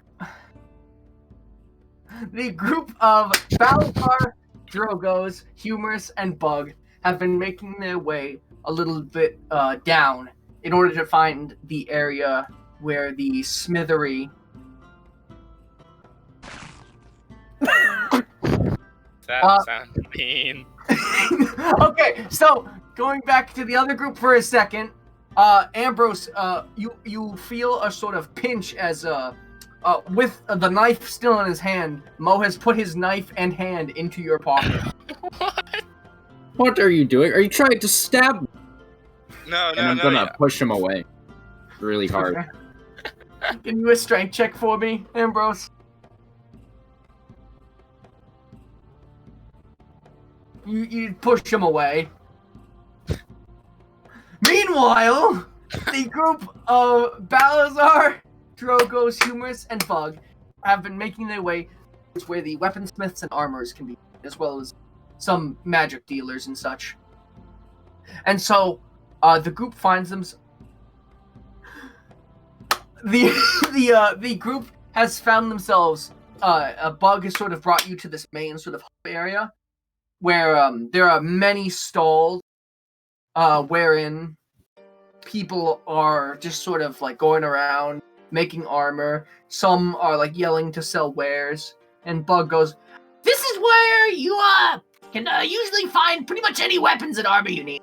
Balazar, Drogos, Humorous, and Bug have been making their way a little bit down in order to find the area where the smithery. That sounds mean. Okay, so going back to the other group for a second, Ambrose, you feel a sort of pinch as with the knife still in his hand, Mo has put his knife and hand into your pocket. What are you doing? Are you trying to stab me? No, And I'm gonna push him away really hard. Can you do a strength check for me, Ambrose? You push him away. Meanwhile, the group of Balazar, Drogos, Humorous, and Bug have been making their way to where the weaponsmiths and armorers can be, as well as some magic dealers and such. And so, the group finds them. The group has found themselves. A Bug has sort of brought you to this main sort of hub area, where there are many stalls, wherein people are just sort of like going around making armor. Some are like yelling to sell wares, and Bug goes, "This is where you can usually find pretty much any weapons and armor you need.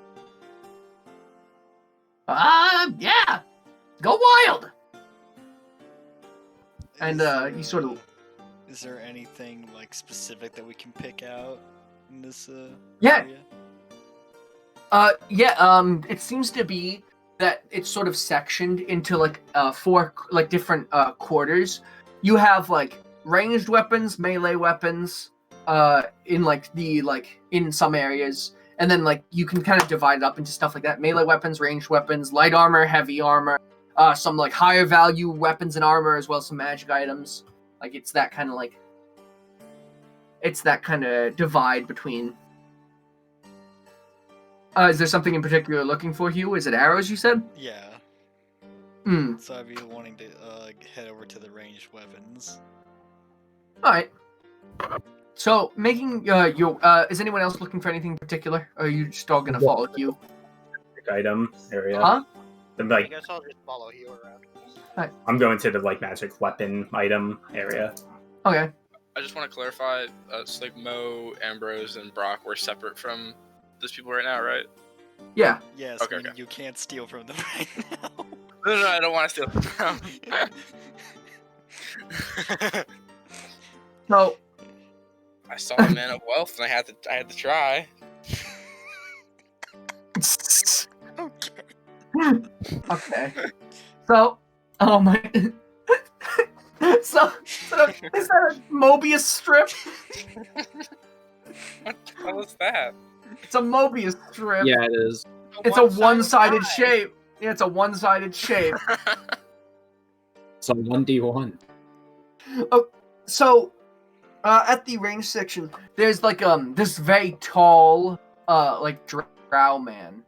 Yeah, go wild." And you sort of. Is there anything like specific that we can pick out in this Yeah. area? It seems to be that it's sort of sectioned into like 4 like different quarters. You have like ranged weapons, melee weapons, in like in some areas, and then like you can kind of divide it up into stuff like that: melee weapons, ranged weapons, light armor, heavy armor, some like higher value weapons and armor, as well as some magic items. Like it's that kind of divide between. Is there something in particular you're looking for, Hugh? Is it arrows, you said? Yeah. Hmm. So I'd be wanting to head over to the ranged weapons. Alright. So, making is anyone else looking for anything in particular? Or are you just all gonna follow Hugh? Item area. Huh? I'm I like, guess I'll just follow you around. I'm going to the like magic weapon item area. Okay. I just want to clarify. It's like Mo, Ambrose, and Brock were separate from those people right now, right? Yeah. Yes, Okay, meaning okay. you can't steal from them right now. No, I don't want to steal from them. So, I saw a man of wealth, and I had to try. okay. So, oh my. So is that a Mobius strip? What the hell is that? It's a Mobius strip. Yeah, it is. It's a one-sided shape. Yeah, it's a one-sided shape. It's a 1d1. So, at the range section, there's like this very tall like drow man.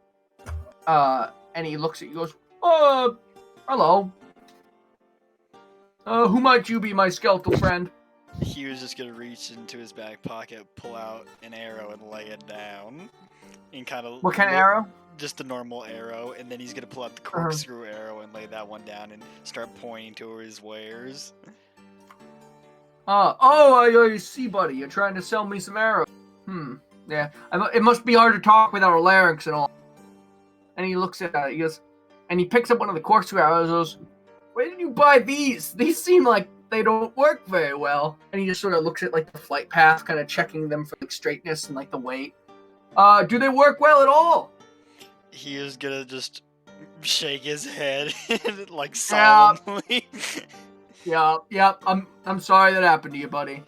And he looks at you, goes, hello. Who might you be, my skeletal friend? He was just gonna reach into his back pocket, pull out an arrow, and lay it down. And kind of. What kind of arrow? Just a normal arrow, and then he's gonna pull out the corkscrew arrow and lay that one down and start pointing to his wares. I see, buddy. You're trying to sell me some arrows. Yeah. It must be hard to talk without a larynx and all. And he looks at it, he goes, and he picks up one of the corkscrew arrows and goes, where did you buy these? These seem like they don't work very well. And he just sort of looks at like the flight path, kind of checking them for like straightness and like the weight. Do they work well at all? He is gonna just shake his head like solemnly. Yep. I'm sorry that happened to you, buddy.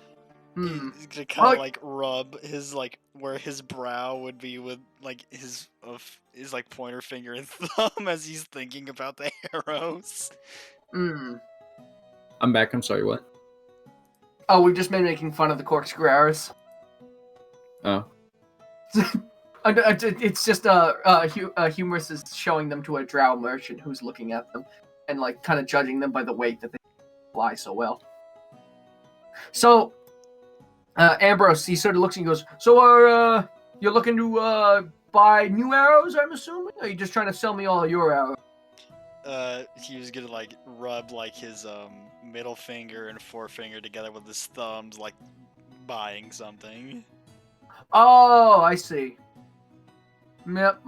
He's gonna kind of like rub his like where his brow would be with like his like pointer finger and thumb as he's thinking about the arrows. I'm back. I'm sorry. What? Oh, we've just been making fun of the corkscrew arrows. Oh. It's just humorous is showing them to a drow merchant who's looking at them and like kind of judging them by the weight that they fly so well. So Ambrose, he sort of looks and goes, so you're looking to buy new arrows, I'm assuming? Or are you just trying to sell me all of your arrows? He was gonna like rub like his middle finger and forefinger together with his thumbs, like buying something. Oh, I see. Yep.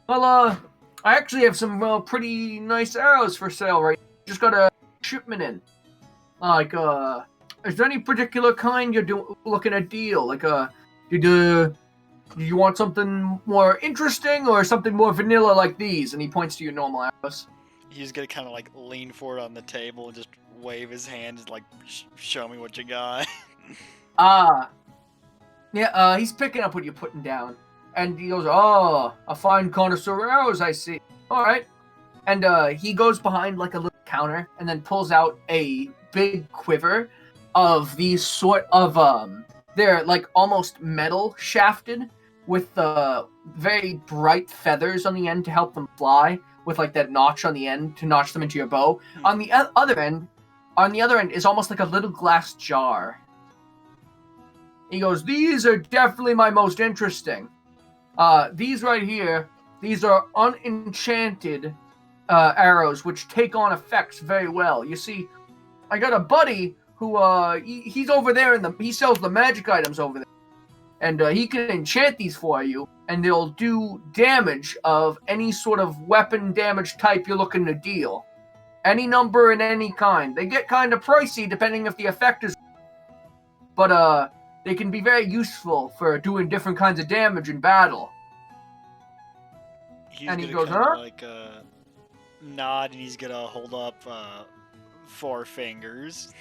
Well, I actually have some pretty nice arrows for sale right now. Just got a shipment in. Like, is there any particular kind you're looking at deal? Like, do you want something more interesting or something more vanilla like these? And he points to your normal arrows. He's gonna kind of like lean forward on the table and just wave his hand, like, show me what you got. Yeah, he's picking up what you're putting down. And he goes, oh, a fine connoisseur of arrows, I see. All right. And he goes behind like a little counter and then pulls out a big quiver of these sort of, they're like almost metal shafted with very bright feathers on the end to help them fly, with like that notch on the end to notch them into your bow. On the other end is almost like a little glass jar. He goes, these are definitely my most interesting. These right here, these are unenchanted arrows, which take on effects very well. You see, I got a buddy who, he's over there, he sells the magic items over there. And he can enchant these for you, and they'll do damage of any sort of weapon damage type you're looking to deal. Any number and any kind. They get kind of pricey depending if the effect is... But, they can be very useful for doing different kinds of damage in battle. And he goes, huh? Like, nod, and he's gonna hold up 4 fingers.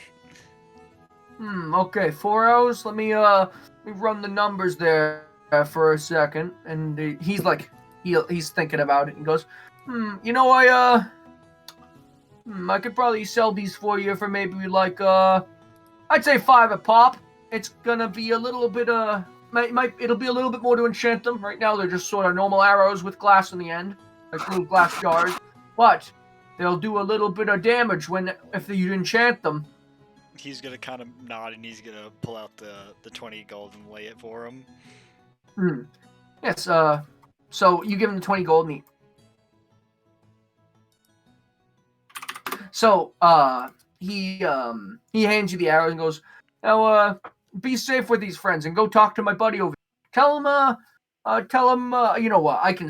Okay, 4 arrows. Let me run the numbers there for a second. And he's like, he's thinking about it and goes, you know, I could probably sell these for you for maybe like, I'd say 5 a pop. It's gonna be a little bit, it'll be a little bit more to enchant them. Right now they're just sort of normal arrows with glass on the end, like little glass jars. But they'll do a little bit of damage if you enchant them. He's gonna kind of nod and he's gonna pull out the 20 gold and lay it for him. Yes, so you give him the 20 gold and he hands you the arrows and goes, now, be safe with these friends and go talk to my buddy over there. Tell him, you know what, I can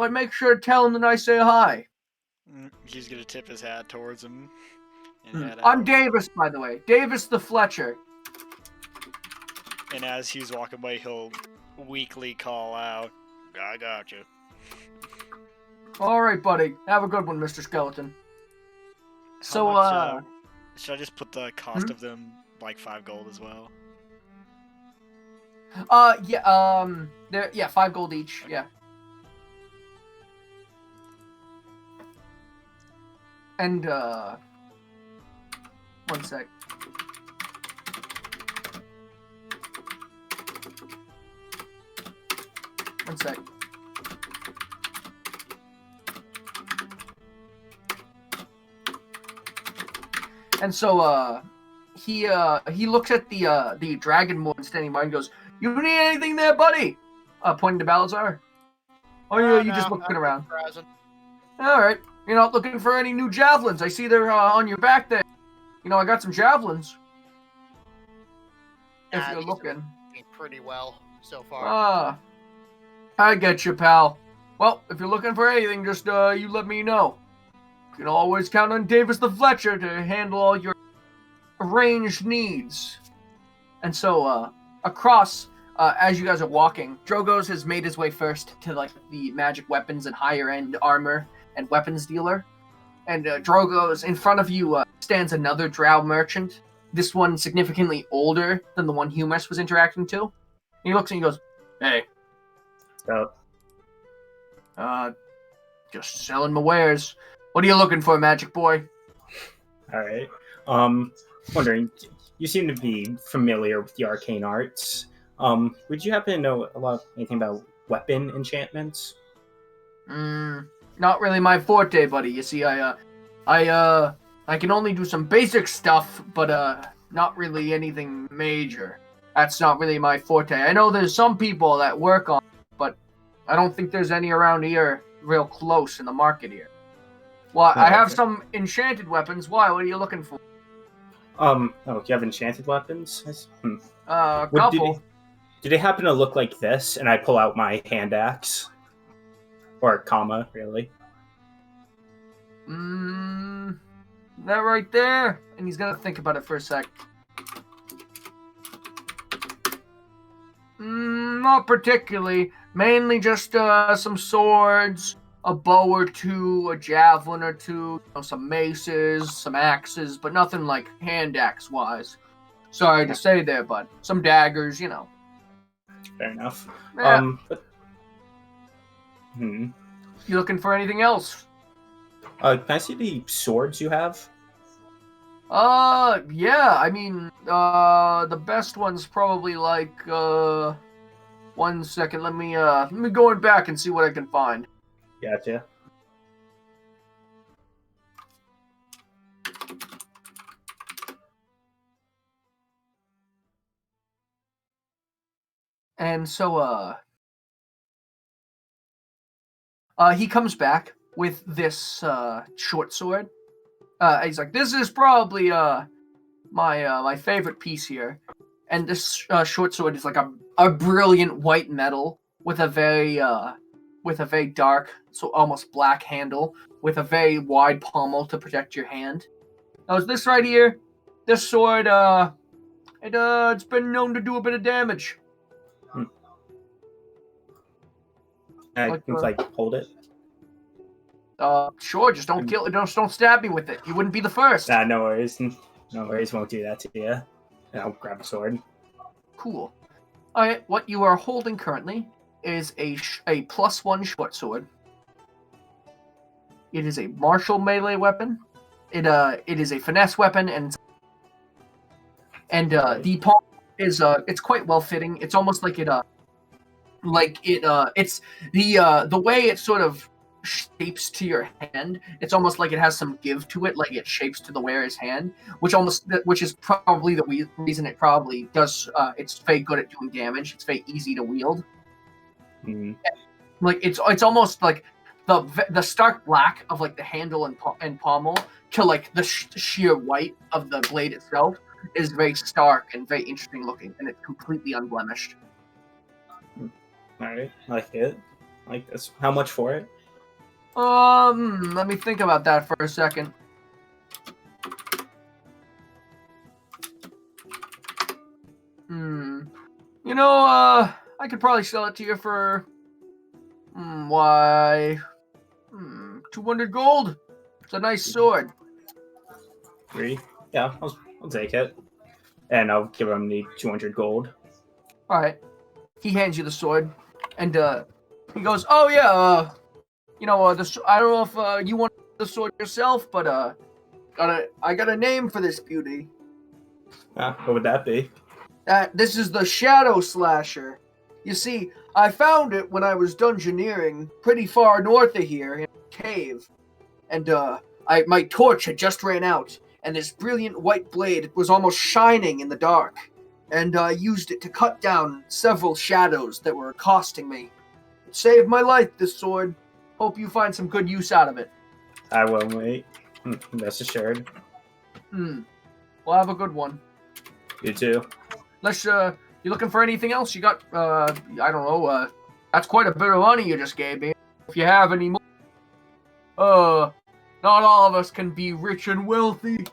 but make sure to tell him that I say hi. He's gonna tip his hat towards him and head I'm out. Davis, by the way. Davis the Fletcher. And as he's walking by, he'll weakly call out, "I got you." All right, buddy. Have a good one, Mr. Skeleton. So, How much, should I just put the cost Hmm? of them like 5 gold as well? yeah, 5 gold each. Yeah. And one sec. One sec. And so he looks at the dragonborn standing by and goes, "You need anything there, buddy?" Pointing to Balazar. Oh yeah, you just looking around. All right, you're not looking for any new javelins. I see they're on your back there. You know, I got some javelins. If you're looking. Pretty well so far. I get you, pal. Well, if you're looking for anything, just you let me know. You can always count on Davis the Fletcher to handle all your ranged needs. And so, across, as you guys are walking, Drogo's has made his way first to like the magic weapons and higher end armor and weapons dealer. And Drogo's in front of you stands another drow merchant. This one significantly older than the one Humus was interacting to. And he looks and he goes, "Hey, So, just selling my wares. What are you looking for, magic boy?" all right. Wondering, you seem to be familiar with the arcane arts. Would you happen to know anything about weapon enchantments? Not really my forte, buddy. You see, I can only do some basic stuff, but not really anything major. That's not really my forte. I know there's some people that work on it, but I don't think there's any around here real close in the market here. Well, I have okay. some enchanted weapons. Why? What are you looking for? Oh, you have enchanted weapons? A couple. Do they happen to look like this? And I pull out my hand axe. Or comma, really. That right there. And he's gonna think about it for a sec. Not particularly. Mainly just some swords, a bow or two, a javelin or two, some maces, some axes, but nothing like hand axe wise. Sorry to say there, bud. Some daggers, Fair enough. Yeah. You You looking for anything else? can I see the swords you have? Yeah. I mean, the best one's probably like, 1 second. Let me go in back and see what I can find. Gotcha. And so, he comes back with this short sword. He's like, "This is probably my favorite piece here." And this short sword is like a brilliant white metal with a very dark, so almost black handle, with a very wide pommel to protect your hand. Now, is this right here? This sword, it's been known to do a bit of damage. I can hold it. Sure, just don't kill it. Don't stab me with it. You wouldn't be the first. No worries. No worries, won't do that to you. And I'll grab a sword. Cool. Alright, what you are holding currently is a +1 short sword. It is a martial melee weapon. It is a finesse weapon, and the palm is it's quite well fitting. It's almost like it's the way it sort of shapes to your hand. It's almost like it has some give to it, like it shapes to the wearer's hand, which is probably the reason it probably does. It's very good at doing damage. It's very easy to wield. Mm-hmm. Like it's almost like the stark black of like the handle and pommel to like the sheer white of the blade itself is very stark and very interesting looking, and it's completely unblemished. Alright, I like it. like this. How much for it? Let me think about that for a second. You know, I could probably sell it to you for, 200 gold. It's a nice sword. 3. Yeah, I'll take it, and I'll give him the 200 gold. All right. He hands you the sword, and he goes, "Oh yeah, I don't know if you want the sword yourself, but I got a name for this beauty. What would that be? This is the Shadow Slasher. You see, I found it when I was dungeoneering pretty far north of here in a cave, and my torch had just ran out, and this brilliant white blade was almost shining in the dark, and I used it to cut down several shadows that were accosting me. It saved my life, this sword. Hope you find some good use out of it." I will, mate. Rest assured. Well, have a good one. You too. Unless you looking for anything else, you got I don't know. That's quite a bit of money you just gave me. If you have any more, not all of us can be rich and wealthy.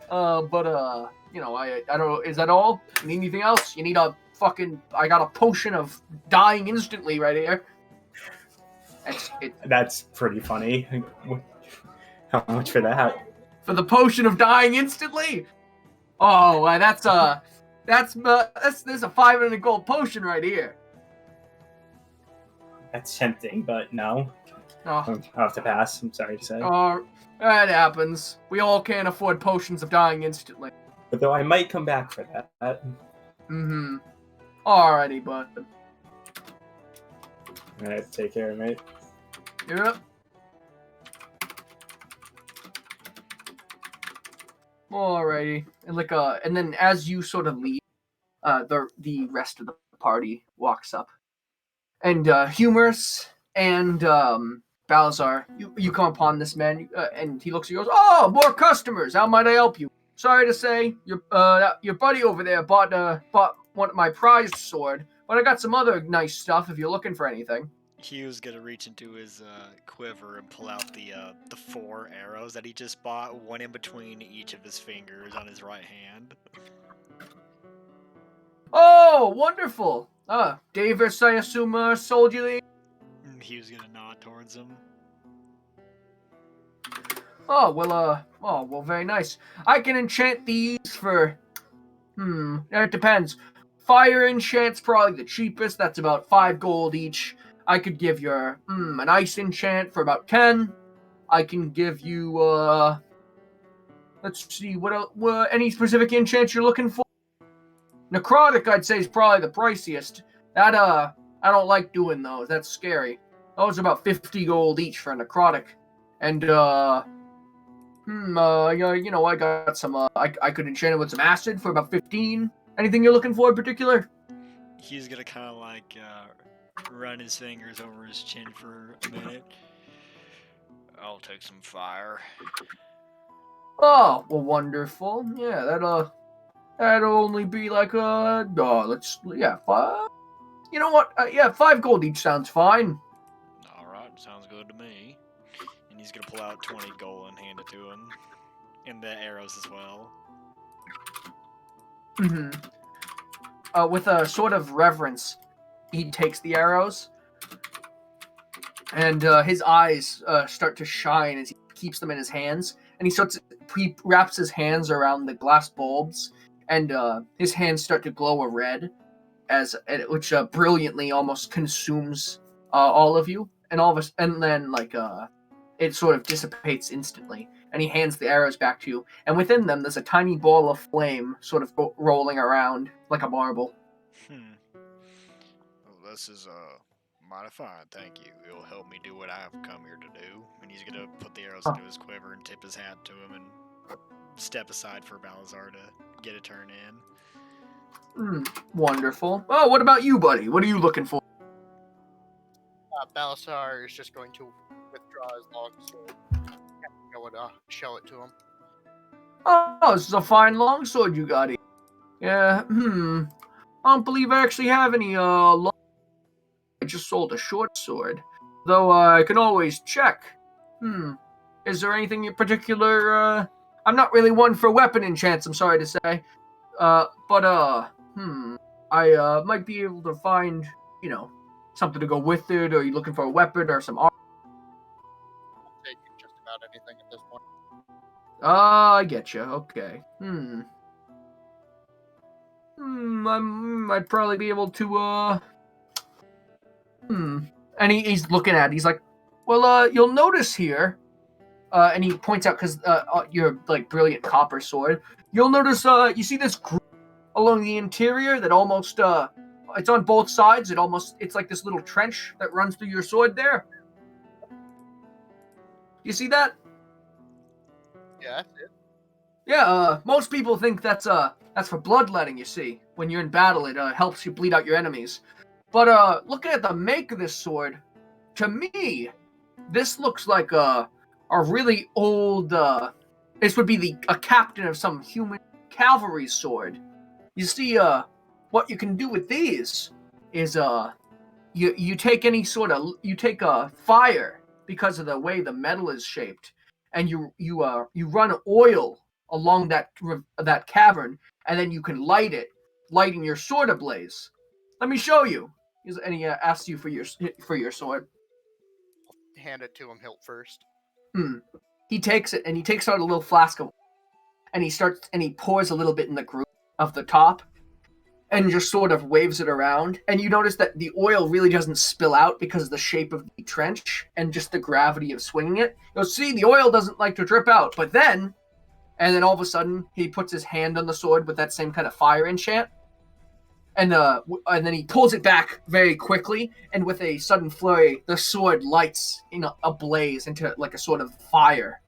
But I don't know. Is that all? You need anything else? You need I got a potion of dying instantly right here. That's pretty funny. How much for that? For the potion of dying instantly? Oh, there's a 500 gold potion right here. That's tempting, but no. Oh, I'll have to pass. I'm sorry to say. That happens. We all can't afford potions of dying instantly. But though I might come back for that. Alrighty, bud. Alright, take care, mate. Yep. Alrighty. And then as you sort of leave, the rest of the party walks up. And Humorous and Balazar, you come upon this man, and he looks at you and goes, "Oh, more customers! How might I help you? Sorry to say, your buddy over there bought one of my prized sword, but I got some other nice stuff if you're looking for anything." Hugh's gonna reach into his quiver and pull out the 4 arrows that he just bought, one in between each of his fingers on his right hand. "Oh, wonderful! Davis, I assume, sold you these?" Hugh's gonna nod towards him. Oh, well, very nice. I can enchant these for, it depends. Fire enchant's probably the cheapest, that's about 5 gold each. I could give you, an ice enchant for about 10. I can give you, let's see, what else, any specific enchant you're looking for? Necrotic, I'd say, is probably the priciest. That, I don't like doing those, that's scary. Those are about 50 gold each for a necrotic. And, I got some, I could enchant it with some acid for about 15. Anything you're looking for in particular? He's gonna kind of run his fingers over his chin for a minute. I'll take some fire. Oh, well, wonderful. Yeah, that'll only be 5. You know what? 5 gold each sounds fine. Alright, sounds good to me. And he's gonna pull out 20 gold and hand it to him. And the arrows as well. With a sort of reverence, he takes the arrows, and his eyes start to shine as he keeps them in his hands. And he wraps his hands around the glass bulbs, and his hands start to glow a red, which brilliantly almost consumes all of you. And then it sort of dissipates instantly. And he hands the arrows back to you. And within them, there's a tiny ball of flame sort of rolling around like a marble. Well, this is mighty fine, thank you. It'll help me do what I've come here to do. And he's gonna put the arrows into his quiver and tip his hat to him and step aside for Balazar to get a turn in. Wonderful. Oh, what about you, buddy? What are you looking for? Balazar is just going to withdraw his long sword. I would show it to him. Oh, this is a fine longsword you got here. Yeah, I don't believe I actually have any long. I just sold a short sword. Though I can always check. Is there anything in particular? I'm not really one for weapon enchants, I'm sorry to say. I might be able to find, something to go with it, or are you looking for a weapon or some armor? I'll take just about anything at this point. I get you. Okay. I might probably be able to, And he's looking at it. He's like, well, you'll notice here, and he points out, because your, brilliant copper sword, you'll notice, you see this groove along the interior that almost, it's on both sides. It's like this little trench that runs through your sword there. You see that? Yeah, that's it. Yeah, most people think that's for bloodletting, you see. When you're in battle, it helps you bleed out your enemies. But looking at the make of this sword, to me, this looks like a really old, this would be a captain of some human cavalry sword. You see, what you can do with these is, you take you take fire because of the way the metal is shaped, and you run oil along that cavern, and then you can lighting your sword ablaze. Let me show you. And he asks you for your sword. Hand it to him hilt first. He takes it, and he takes out a little flask of, and he pours a little bit in the groove of the top, and just sort of waves it around. And you notice that the oil really doesn't spill out because of the shape of the trench and just the gravity of swinging it. You'll see the oil doesn't like to drip out, but then all of a sudden he puts his hand on the sword with that same kind of fire enchant, and then he pulls it back very quickly, and with a sudden flurry, the sword lights ablaze into like a sort of fire.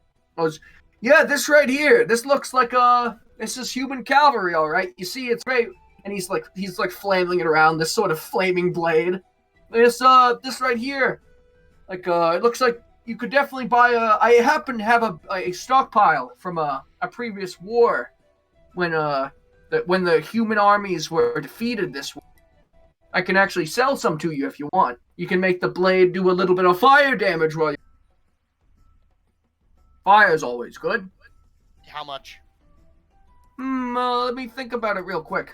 Yeah, this right here, this looks like this is human cavalry, all right. You see, it's great. And he's flailing it around, this sort of flaming blade. This right here, it looks like you could definitely buy I happen to have a stockpile from a previous war when the human armies were defeated this war. I can actually sell some to you if you want. You can make the blade do a little bit of fire damage while fire's always good. How much? Let me think about it real quick.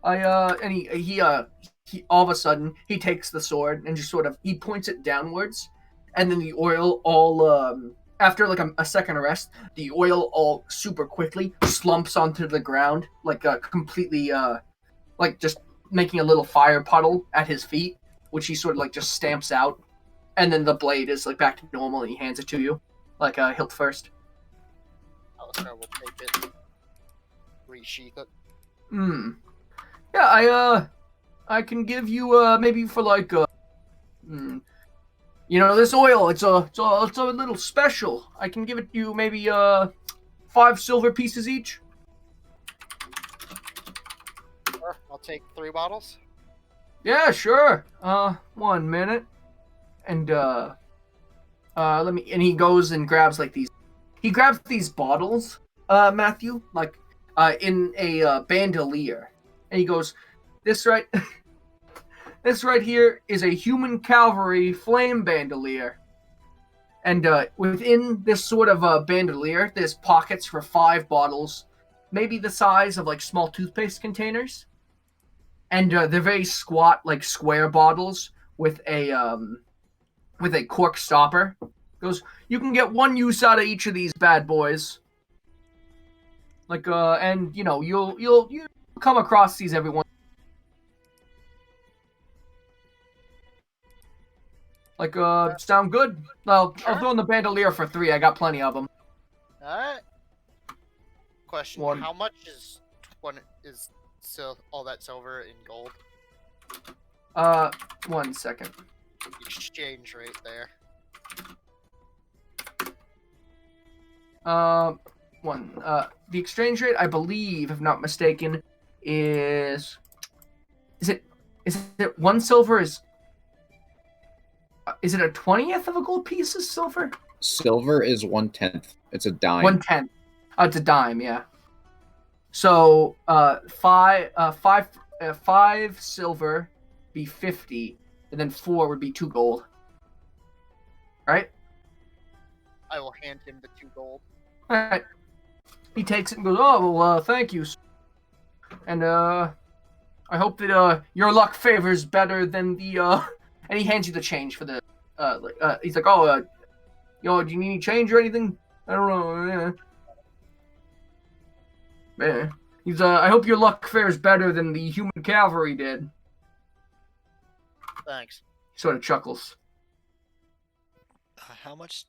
And he all of a sudden he takes the sword and just he points it downwards, and then the oil all after like a second of rest, the oil all super quickly slumps onto the ground, completely just making a little fire puddle at his feet, which he sort of just stamps out, and then the blade is back to normal, and he hands it to you, hilt first. Alistair will take it, resheath it. Yeah, I can give you maybe for this oil. It's a little special. I can give it you maybe 5 silver pieces each. Sure, I'll take 3 bottles. Yeah, sure. 1 minute, and let me. And he goes and grabs these. He grabs these bottles, Matthew, in a bandolier. And he goes, this right here is a human cavalry flame bandolier. And within this sort of bandolier, there's pockets for 5 bottles, maybe the size of small toothpaste containers. And they're very squat, square bottles with a cork stopper. Goes, you can get 1 use out of each of these bad boys. And you'll come across these every once. Sound good? Well, Sure. I'll throw in the bandolier for 3. I got plenty of them. Alright. Question: One. How much is all that silver in gold? 1 second. Exchange rate there. The exchange rate, I believe, if not mistaken, is it 1 silver is it a 20th of a gold piece of silver? Silver is 1/10. It's a dime. 1/10. It's a dime, yeah. So 5 silver be 50, and then 4 would be 2 gold. Right? I will hand him the 2 gold. All right. He takes it and goes, "Oh, well, thank you. And I hope that your luck favors better than the And he hands you the change for the he's like, "Oh, do you need any change or anything? I don't know." Yeah. He's I hope your luck fares better than the human cavalry did. Thanks. He sort of chuckles. How much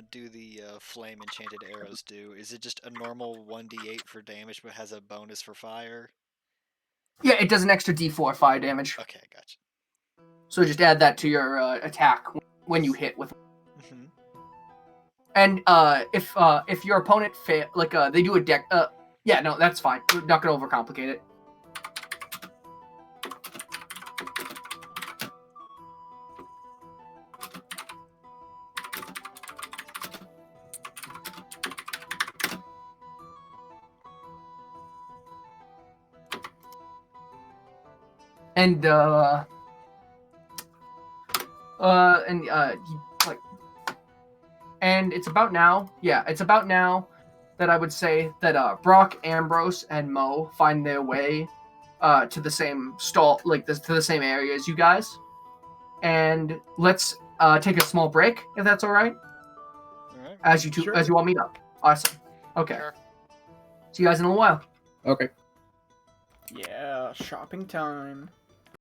do the flame enchanted arrows do? Is it just a normal 1d8 for damage, but has a bonus for fire? Yeah, it does an extra D4 fire damage. Okay, gotcha. So just add that to your attack when you hit with. Mm-hmm. And if your opponent fail, they do a deck. Yeah, no, that's fine. We're not gonna overcomplicate it. And and it's about now. Yeah, it's about now that I would say that Brock, Ambrose, and Mo find their way to the same stall, to the same area as you guys. And let's take a small break, if that's all right. All right. As you Sure. as you all meet up. Awesome. Okay. Sure. See you guys in a little while. Okay. Yeah, shopping time.